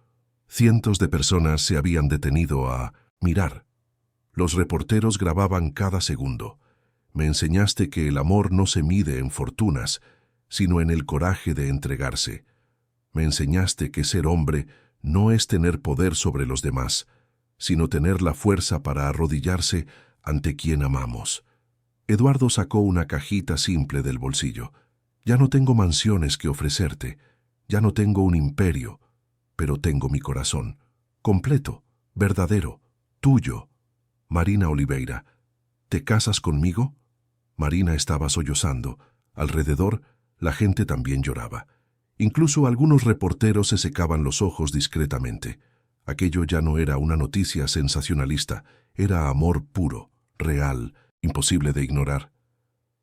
Cientos de personas se habían detenido a mirar. Los reporteros grababan cada segundo. «Me enseñaste que el amor no se mide en fortunas, sino en el coraje de entregarse. Me enseñaste que ser hombre no es tener poder sobre los demás, sino tener la fuerza para arrodillarse ante quien amamos». Eduardo sacó una cajita simple del bolsillo. «Ya no tengo mansiones que ofrecerte, ya no tengo un imperio, pero tengo mi corazón, completo, verdadero, tuyo. Marina Oliveira, ¿te casas conmigo?». Marina estaba sollozando. Alrededor, la gente también lloraba. Incluso algunos reporteros se secaban los ojos discretamente. Aquello ya no era una noticia sensacionalista, era amor puro, real, imposible de ignorar.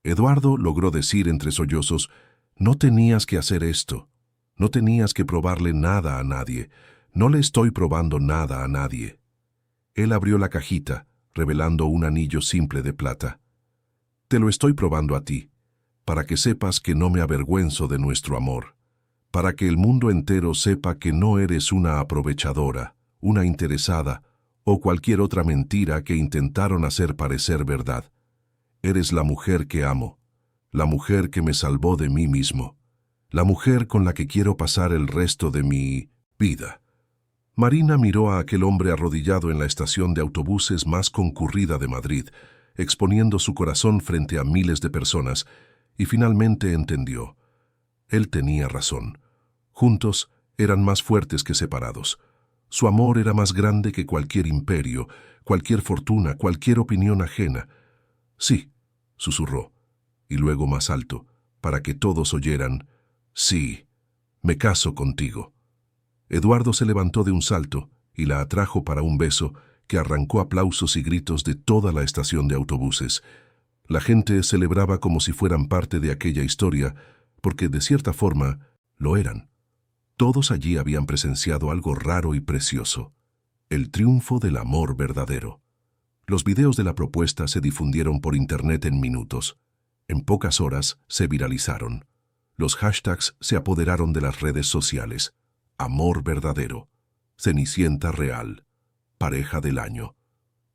Eduardo logró decir entre sollozos: «No tenías que hacer esto. No tenías que probarle nada a nadie. No le estoy probando nada a nadie». Él abrió la cajita, revelando un anillo simple de plata. «Te lo estoy probando a ti, para que sepas que no me avergüenzo de nuestro amor, para que el mundo entero sepa que no eres una aprovechadora, una interesada o cualquier otra mentira que intentaron hacer parecer verdad. Eres la mujer que amo, la mujer que me salvó de mí mismo, la mujer con la que quiero pasar el resto de mi vida». Marina miró a aquel hombre arrodillado en la estación de autobuses más concurrida de Madrid, exponiendo su corazón frente a miles de personas, y finalmente entendió. Él tenía razón. Juntos eran más fuertes que separados. Su amor era más grande que cualquier imperio, cualquier fortuna, cualquier opinión ajena. «Sí», susurró, y luego más alto, para que todos oyeran: «Sí, me caso contigo». Eduardo se levantó de un salto y la atrajo para un beso que arrancó aplausos y gritos de toda la estación de autobuses. La gente celebraba como si fueran parte de aquella historia, porque de cierta forma lo eran. Todos allí habían presenciado algo raro y precioso: el triunfo del amor verdadero. Los videos de la propuesta se difundieron por internet en minutos. En pocas horas se viralizaron. Los hashtags se apoderaron de las redes sociales. Amor verdadero. Cenicienta real, pareja del año.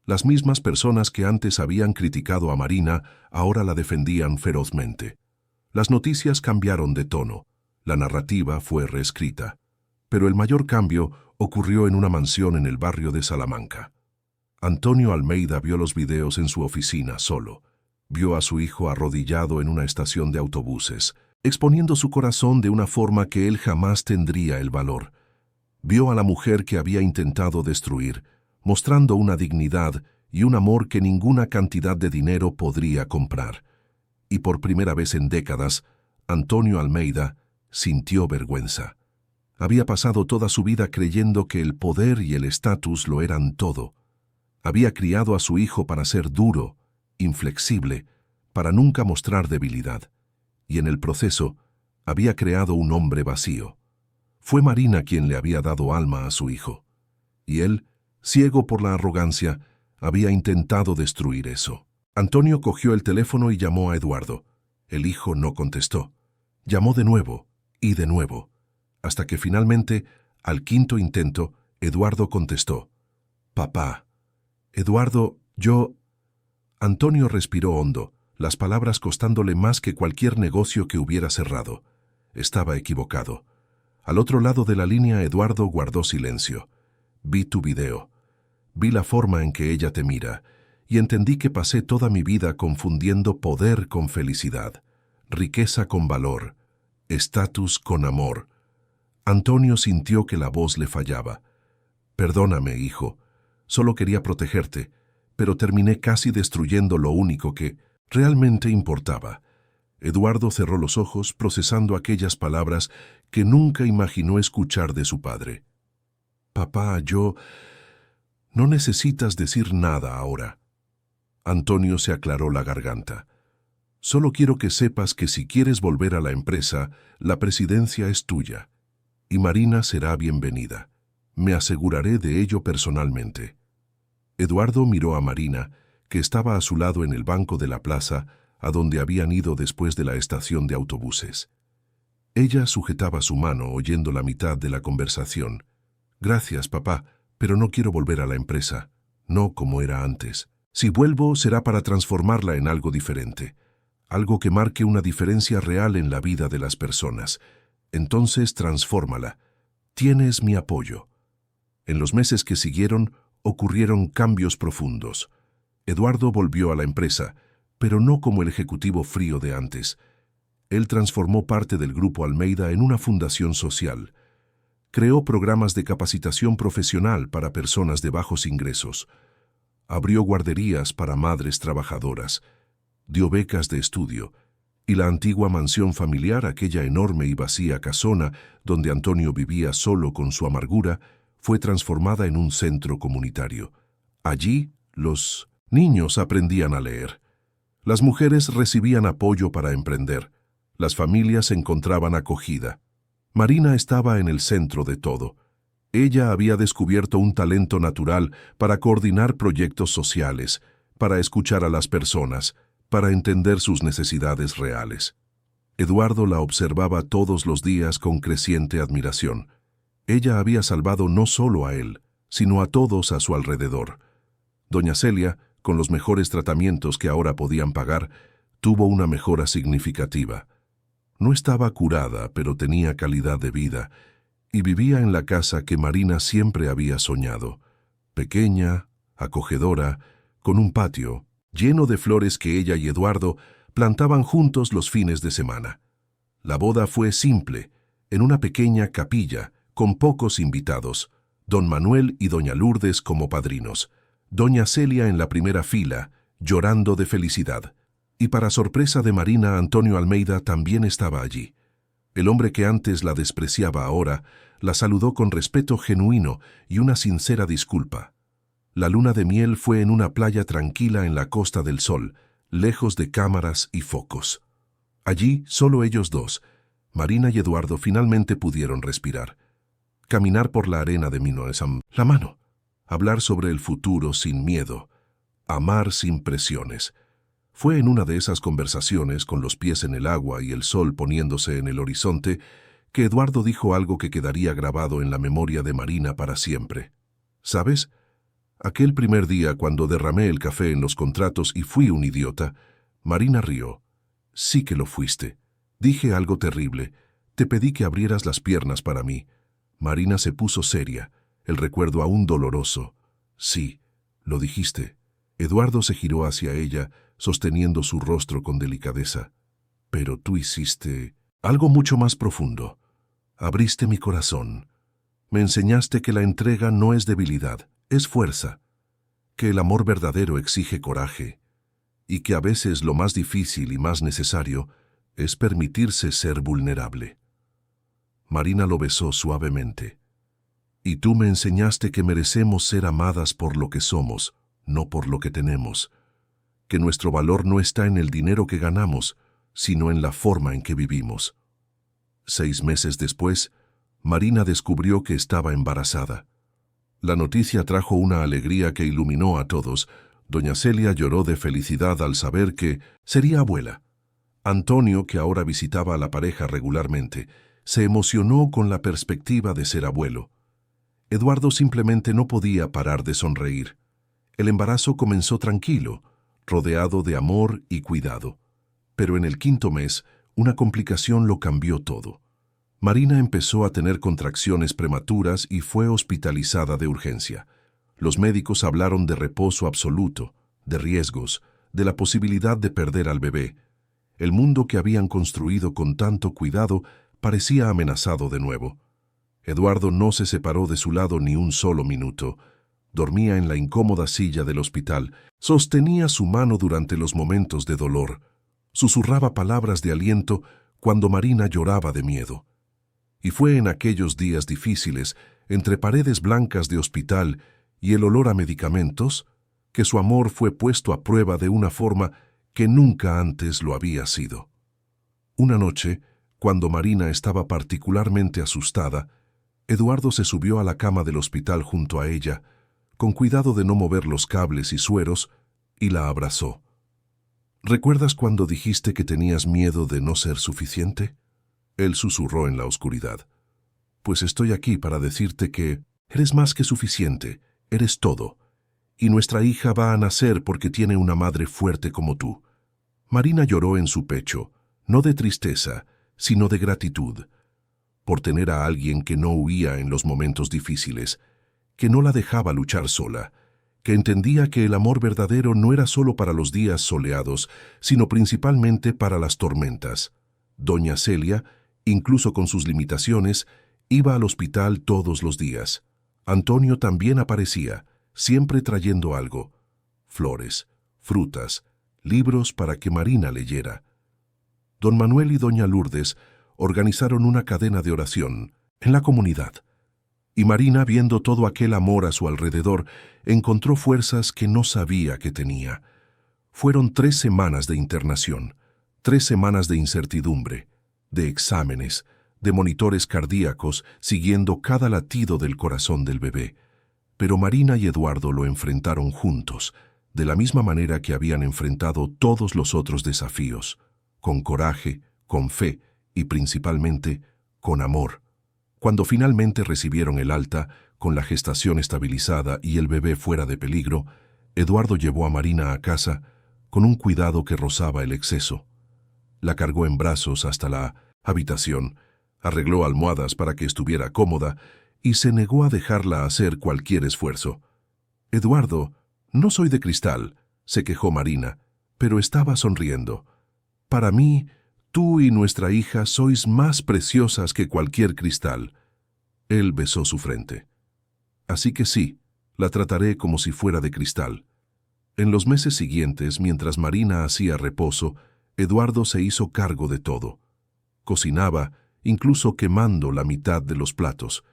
Las mismas personas que antes habían criticado a Marina ahora la defendían ferozmente. Las noticias cambiaron de tono, la narrativa fue reescrita. Pero el mayor cambio ocurrió en una mansión en el barrio de Salamanca. Antonio Almeida vio los videos en su oficina solo. Vio a su hijo arrodillado en una estación de autobuses, exponiendo su corazón de una forma que él jamás tendría el valor. Vio a la mujer que había intentado destruir, mostrando una dignidad y un amor que ninguna cantidad de dinero podría comprar. Y por primera vez en décadas, Antonio Almeida sintió vergüenza. Había pasado toda su vida creyendo que el poder y el estatus lo eran todo. Había criado a su hijo para ser duro, inflexible, para nunca mostrar debilidad. Y en el proceso, había creado un hombre vacío. Fue Marina quien le había dado alma a su hijo. Y él, ciego por la arrogancia, había intentado destruir eso. Antonio cogió el teléfono y llamó a Eduardo. El hijo no contestó. Llamó de nuevo, y de nuevo, hasta que finalmente, al quinto intento, Eduardo contestó. «Papá, Eduardo, yo...». Antonio respiró hondo, las palabras costándole más que cualquier negocio que hubiera cerrado. Estaba equivocado. Al otro lado de la línea, Eduardo guardó silencio. «Vi tu video. Vi la forma en que ella te mira, y entendí que pasé toda mi vida confundiendo poder con felicidad, riqueza con valor, estatus con amor». Antonio sintió que la voz le fallaba. «Perdóname, hijo. Solo quería protegerte, pero terminé casi destruyendo lo único que realmente importaba». Eduardo cerró los ojos procesando aquellas palabras que nunca imaginó escuchar de su padre. «Papá, yo... no necesitas decir nada ahora». Antonio se aclaró la garganta. «Solo quiero que sepas que si quieres volver a la empresa, la presidencia es tuya. Y Marina será bienvenida. Me aseguraré de ello personalmente». Eduardo miró a Marina, que estaba a su lado en el banco de la plaza, a donde habían ido después de la estación de autobuses. Ella sujetaba su mano oyendo la mitad de la conversación. «Gracias, papá, pero no quiero volver a la empresa. No como era antes. Si vuelvo, será para transformarla en algo diferente. Algo que marque una diferencia real en la vida de las personas. Entonces transfórmala. Tienes mi apoyo». En los meses que siguieron, ocurrieron cambios profundos. Eduardo volvió a la empresa, pero no como el ejecutivo frío de antes. Él transformó parte del Grupo Almeida en una fundación social. Creó programas de capacitación profesional para personas de bajos ingresos. Abrió guarderías para madres trabajadoras. Dio becas de estudio. Y la antigua mansión familiar, aquella enorme y vacía casona donde Antonio vivía solo con su amargura, fue transformada en un centro comunitario. Allí, los niños aprendían a leer. Las mujeres recibían apoyo para emprender. Las familias encontraban acogida. Marina estaba en el centro de todo. Ella había descubierto un talento natural para coordinar proyectos sociales, para escuchar a las personas, para entender sus necesidades reales. Eduardo la observaba todos los días con creciente admiración. Ella había salvado no solo a él, sino a todos a su alrededor. Doña Celia, con los mejores tratamientos que ahora podían pagar, tuvo una mejora significativa. No estaba curada, pero tenía calidad de vida, y vivía en la casa que Marina siempre había soñado. Pequeña, acogedora, con un patio, lleno de flores que ella y Eduardo plantaban juntos los fines de semana. La boda fue simple, en una pequeña capilla, con pocos invitados, don Manuel y doña Lourdes como padrinos, doña Celia en la primera fila, llorando de felicidad. Y para sorpresa de Marina, Antonio Almeida también estaba allí. El hombre que antes la despreciaba ahora, la saludó con respeto genuino y una sincera disculpa. La luna de miel fue en una playa tranquila en la Costa del Sol, lejos de cámaras y focos. Allí, solo ellos dos, Marina y Eduardo, finalmente pudieron respirar. Caminar por la arena de Minoesam, la mano. Hablar sobre el futuro sin miedo. Amar sin presiones. Fue en una de esas conversaciones, con los pies en el agua y el sol poniéndose en el horizonte, que Eduardo dijo algo que quedaría grabado en la memoria de Marina para siempre. ¿Sabes? Aquel primer día cuando derramé el café en los contratos y fui un idiota, Marina rió. Sí que lo fuiste. Dije algo terrible. Te pedí que abrieras las piernas para mí. Marina se puso seria, el recuerdo aún doloroso. Sí, lo dijiste. Eduardo se giró hacia ella, sosteniendo su rostro con delicadeza. Pero tú hiciste algo mucho más profundo. Abriste mi corazón. Me enseñaste que la entrega no es debilidad, es fuerza. Que el amor verdadero exige coraje. Y que a veces lo más difícil y más necesario es permitirse ser vulnerable. Marina lo besó suavemente. Y tú me enseñaste que merecemos ser amadas por lo que somos, no por lo que tenemos. Que nuestro valor no está en el dinero que ganamos, sino en la forma en que vivimos. 6 meses después, Marina descubrió que estaba embarazada. La noticia trajo una alegría que iluminó a todos. Doña Celia lloró de felicidad al saber que sería abuela. Antonio, que ahora visitaba a la pareja regularmente, se emocionó con la perspectiva de ser abuelo. Eduardo simplemente no podía parar de sonreír. El embarazo comenzó tranquilo, rodeado de amor y cuidado. Pero en el 5.º mes, una complicación lo cambió todo. Marina empezó a tener contracciones prematuras y fue hospitalizada de urgencia. Los médicos hablaron de reposo absoluto, de riesgos, de la posibilidad de perder al bebé. El mundo que habían construido con tanto cuidado parecía amenazado de nuevo. Eduardo no se separó de su lado ni un solo minuto. Dormía en la incómoda silla del hospital, sostenía su mano durante los momentos de dolor, susurraba palabras de aliento cuando Marina lloraba de miedo. Y fue en aquellos días difíciles, entre paredes blancas de hospital y el olor a medicamentos, que su amor fue puesto a prueba de una forma que nunca antes lo había sido. Una noche, cuando Marina estaba particularmente asustada, Eduardo se subió a la cama del hospital junto a ella, con cuidado de no mover los cables y sueros, y la abrazó. ¿Recuerdas cuando dijiste que tenías miedo de no ser suficiente? Él susurró en la oscuridad. Pues estoy aquí para decirte que eres más que suficiente, eres todo. Y nuestra hija va a nacer porque tiene una madre fuerte como tú. Marina lloró en su pecho, no de tristeza, sino de gratitud, por tener a alguien que no huía en los momentos difíciles, que no la dejaba luchar sola, que entendía que el amor verdadero no era solo para los días soleados, sino principalmente para las tormentas. Doña Celia, incluso con sus limitaciones, iba al hospital todos los días. Antonio también aparecía, siempre trayendo algo: flores, frutas, libros para que Marina leyera. Don Manuel y doña Lourdes organizaron una cadena de oración en la comunidad. Y Marina, viendo todo aquel amor a su alrededor, encontró fuerzas que no sabía que tenía. Fueron 3 semanas de internación, 3 semanas de incertidumbre, de exámenes, de monitores cardíacos siguiendo cada latido del corazón del bebé. Pero Marina y Eduardo lo enfrentaron juntos, de la misma manera que habían enfrentado todos los otros desafíos, con coraje, con fe y principalmente con amor. Cuando finalmente recibieron el alta, con la gestación estabilizada y el bebé fuera de peligro, Eduardo llevó a Marina a casa con un cuidado que rozaba el exceso. La cargó en brazos hasta la habitación, arregló almohadas para que estuviera cómoda y se negó a dejarla hacer cualquier esfuerzo. «Eduardo, no soy de cristal», se quejó Marina, pero estaba sonriendo. «Para mí, tú y nuestra hija sois más preciosas que cualquier cristal». Él besó su frente. «Así que sí, la trataré como si fuera de cristal». En los meses siguientes, mientras Marina hacía reposo, Eduardo se hizo cargo de todo. Cocinaba, incluso quemando la mitad de los platos.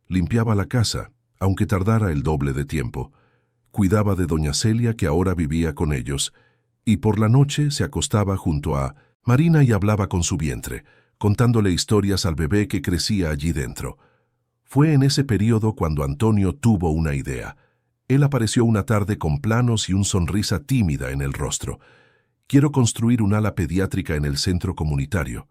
Limpiaba la casa, aunque tardara el doble de tiempo. Cuidaba de doña Celia, que ahora vivía con ellos, y por la noche se acostaba junto a Marina y hablaba con su vientre, contándole historias al bebé que crecía allí dentro. Fue en ese periodo cuando Antonio tuvo una idea. Él apareció una tarde con planos y una sonrisa tímida en el rostro. «Quiero construir un ala pediátrica en el centro comunitario».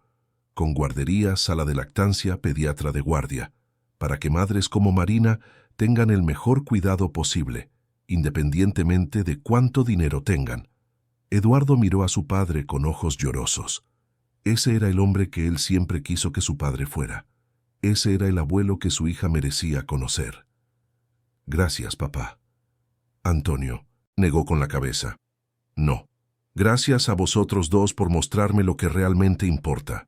con guardería, sala de lactancia, pediatra de guardia, para que madres como Marina tengan el mejor cuidado posible, independientemente de cuánto dinero tengan. Eduardo miró a su padre con ojos llorosos. Ese era el hombre que él siempre quiso que su padre fuera. Ese era el abuelo que su hija merecía conocer. Gracias, papá. Antonio negó con la cabeza. No. Gracias a vosotros dos por mostrarme lo que realmente importa.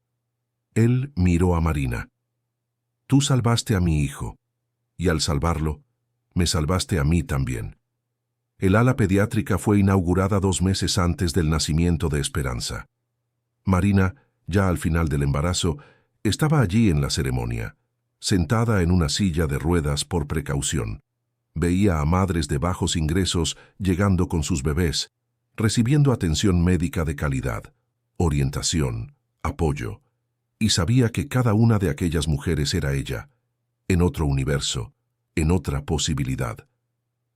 Él miró a Marina. Tú salvaste a mi hijo, y al salvarlo, me salvaste a mí también. El ala pediátrica fue inaugurada 2 meses antes del nacimiento de Esperanza. Marina, ya al final del embarazo, estaba allí en la ceremonia, sentada en una silla de ruedas por precaución. Veía a madres de bajos ingresos llegando con sus bebés, recibiendo atención médica de calidad, orientación, apoyo, y sabía que cada una de aquellas mujeres era ella, en otro universo, en otra posibilidad.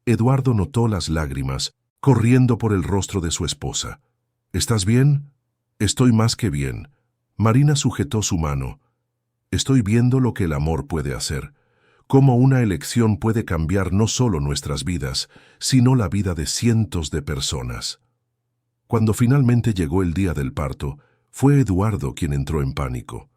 Eduardo notó las lágrimas corriendo por el rostro de su esposa. ¿Estás bien? Estoy más que bien. Marina sujetó su mano. Estoy viendo lo que el amor puede hacer, cómo una elección puede cambiar no solo nuestras vidas, sino la vida de cientos de personas. Cuando finalmente llegó el día del parto, fue Eduardo quien entró en pánico.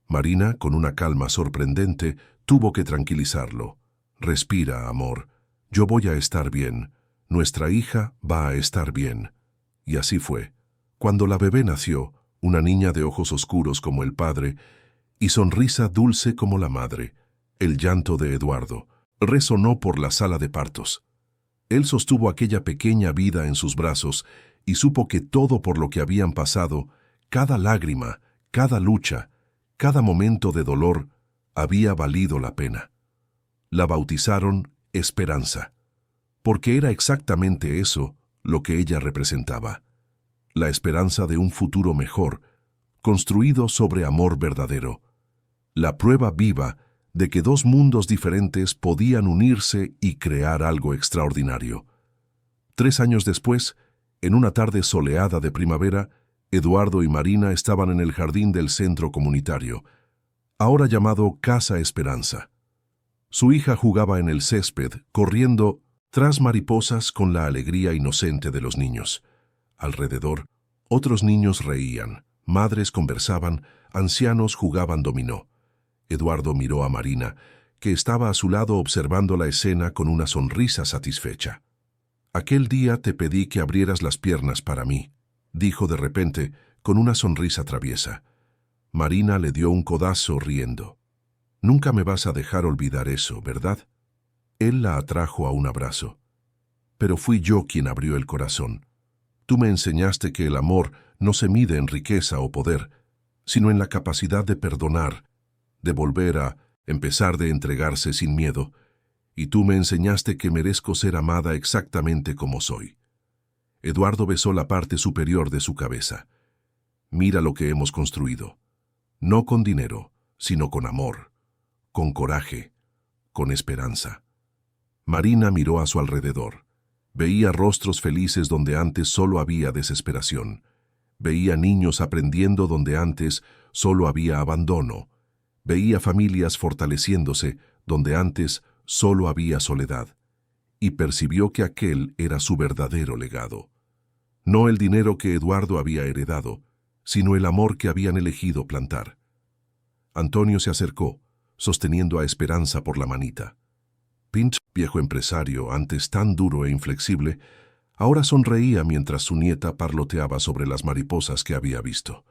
Marina, con una calma sorprendente, tuvo que tranquilizarlo. Respira, amor. Yo voy a estar bien. Nuestra hija va a estar bien. Y así fue. Cuando la bebé nació, una niña de ojos oscuros como el padre y sonrisa dulce como la madre, el llanto de Eduardo resonó por la sala de partos. Él sostuvo aquella pequeña vida en sus brazos y supo que todo por lo que habían pasado, cada lágrima, cada lucha, cada momento de dolor, había valido la pena. La bautizaron Esperanza, porque era exactamente eso lo que ella representaba. La esperanza de un futuro mejor, construido sobre amor verdadero. La prueba viva de que 2 mundos diferentes podían unirse y crear algo extraordinario. 3 años después, en una tarde soleada de primavera, Eduardo y Marina estaban en el jardín del centro comunitario, ahora llamado Casa Esperanza. Su hija jugaba en el césped, corriendo tras mariposas con la alegría inocente de los niños. Alrededor, otros niños reían, madres conversaban, ancianos jugaban dominó. Eduardo miró a Marina, que estaba a su lado observando la escena con una sonrisa satisfecha. «Aquel día te pedí que abrieras las piernas para mí», dijo de repente, con una sonrisa traviesa. Marina le dio un codazo riendo. «Nunca me vas a dejar olvidar eso, ¿verdad?» Él la atrajo a un abrazo. «Pero fui yo quien abrió el corazón. Tú me enseñaste que el amor no se mide en riqueza o poder, sino en la capacidad de perdonar, de volver a empezar de entregarse sin miedo, y tú me enseñaste que merezco ser amada exactamente como soy». Eduardo besó la parte superior de su cabeza. «Mira lo que hemos construido. No con dinero, sino con amor, con coraje, con esperanza». Marina miró a su alrededor. Veía rostros felices donde antes solo había desesperación. Veía niños aprendiendo donde antes solo había abandono. Veía familias fortaleciéndose donde antes solo había soledad. Y percibió que aquel era su verdadero legado. No el dinero que Eduardo había heredado, sino el amor que habían elegido plantar. Antonio se acercó, sosteniendo a Esperanza por la manita. Pinch, viejo empresario, antes tan duro e inflexible, ahora sonreía mientras su nieta parloteaba sobre las mariposas que había visto.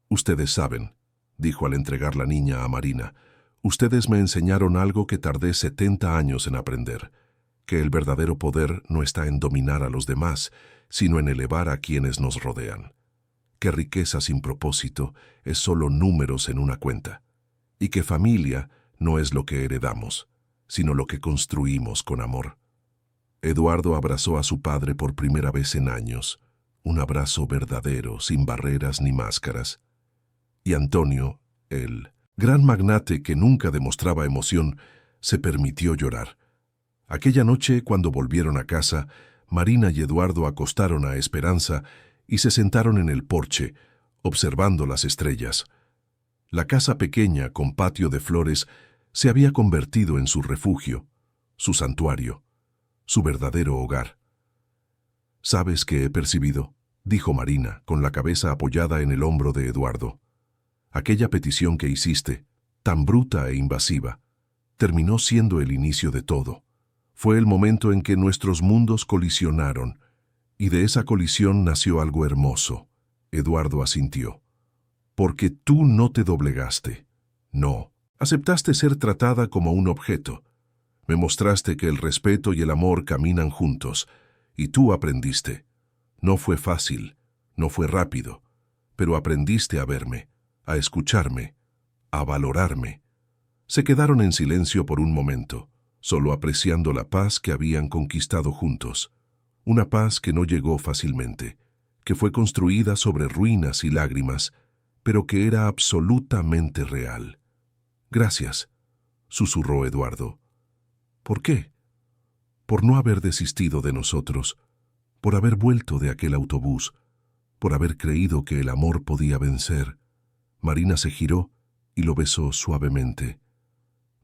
«Ustedes saben», dijo al entregar la niña a Marina, «ustedes me enseñaron algo que tardé 70 años en aprender, que el verdadero poder no está en dominar a los demás, sino en elevar a quienes nos rodean. Que riqueza sin propósito es solo números en una cuenta, y que familia no es lo que heredamos, sino lo que construimos con amor». Eduardo abrazó a su padre por primera vez en años, un abrazo verdadero, sin barreras ni máscaras. Y Antonio, el gran magnate que nunca demostraba emoción, se permitió llorar. Aquella noche, cuando volvieron a casa, Marina y Eduardo acostaron a Esperanza y se sentaron en el porche, observando las estrellas. La casa pequeña, con patio de flores, se había convertido en su refugio, su santuario, su verdadero hogar. «¿Sabes qué he percibido?», dijo Marina, con la cabeza apoyada en el hombro de Eduardo. «Aquella petición que hiciste, tan bruta e invasiva, terminó siendo el inicio de todo. Fue el momento en que nuestros mundos colisionaron, y de esa colisión nació algo hermoso». Eduardo asintió. «Porque tú no te doblegaste. No, aceptaste ser tratada como un objeto. Me mostraste que el respeto y el amor caminan juntos, y tú aprendiste. No fue fácil, no fue rápido, pero aprendiste a verme, a escucharme, a valorarme». Se quedaron en silencio por un momento, solo apreciando la paz que habían conquistado juntos. Una paz que no llegó fácilmente, que fue construida sobre ruinas y lágrimas, pero que era absolutamente real. «Gracias», susurró Eduardo. «¿Por qué?». «Por no haber desistido de nosotros, por haber vuelto de aquel autobús, por haber creído que el amor podía vencer». Marina se giró y lo besó suavemente.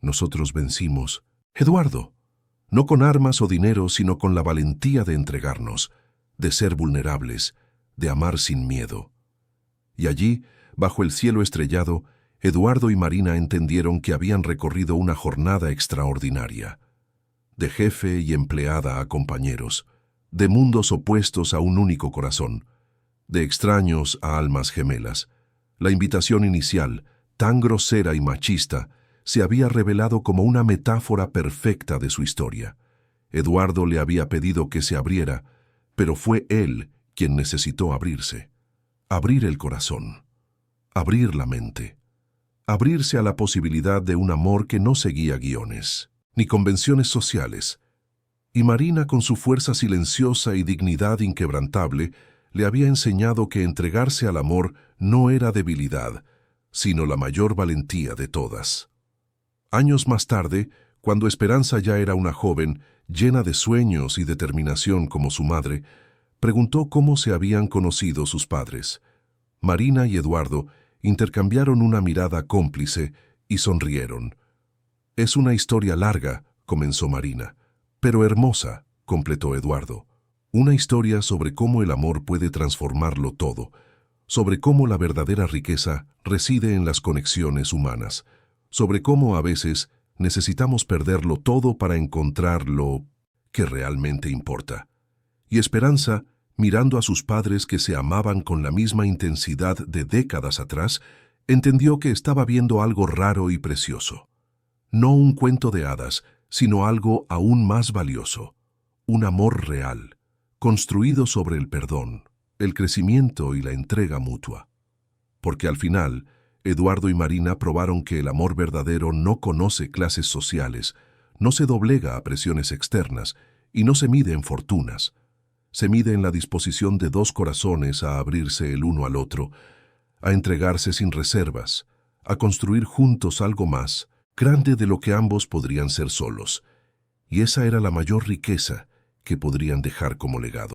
«Nosotros vencimos, Eduardo, no con armas o dinero, sino con la valentía de entregarnos, de ser vulnerables, de amar sin miedo». Y allí, bajo el cielo estrellado, Eduardo y Marina entendieron que habían recorrido una jornada extraordinaria. De jefe y empleada a compañeros, de mundos opuestos a un único corazón, de extraños a almas gemelas. La invitación inicial, tan grosera y machista, se había revelado como una metáfora perfecta de su historia. Eduardo le había pedido que se abriera, pero fue él quien necesitó abrirse. Abrir el corazón, abrir la mente, abrirse a la posibilidad de un amor que no seguía guiones, ni convenciones sociales. Y Marina, con su fuerza silenciosa y dignidad inquebrantable, le había enseñado que entregarse al amor no era debilidad, sino la mayor valentía de todas. Años más tarde, cuando Esperanza ya era una joven, llena de sueños y determinación como su madre, preguntó cómo se habían conocido sus padres. Marina y Eduardo intercambiaron una mirada cómplice y sonrieron. «Es una historia larga», comenzó Marina. «Pero hermosa», completó Eduardo. «Una historia sobre cómo el amor puede transformarlo todo, sobre cómo la verdadera riqueza reside en las conexiones humanas, sobre cómo a veces necesitamos perderlo todo para encontrar lo que realmente importa». Y Esperanza, mirando a sus padres que se amaban con la misma intensidad de décadas atrás, entendió que estaba viendo algo raro y precioso. No un cuento de hadas, sino algo aún más valioso. Un amor real, construido sobre el perdón, el crecimiento y la entrega mutua. Porque al final, Eduardo y Marina probaron que el amor verdadero no conoce clases sociales, no se doblega a presiones externas y no se mide en fortunas. Se mide en la disposición de dos corazones a abrirse el uno al otro, a entregarse sin reservas, a construir juntos algo más, grande de lo que ambos podrían ser solos. Y esa era la mayor riqueza que podrían dejar como legado.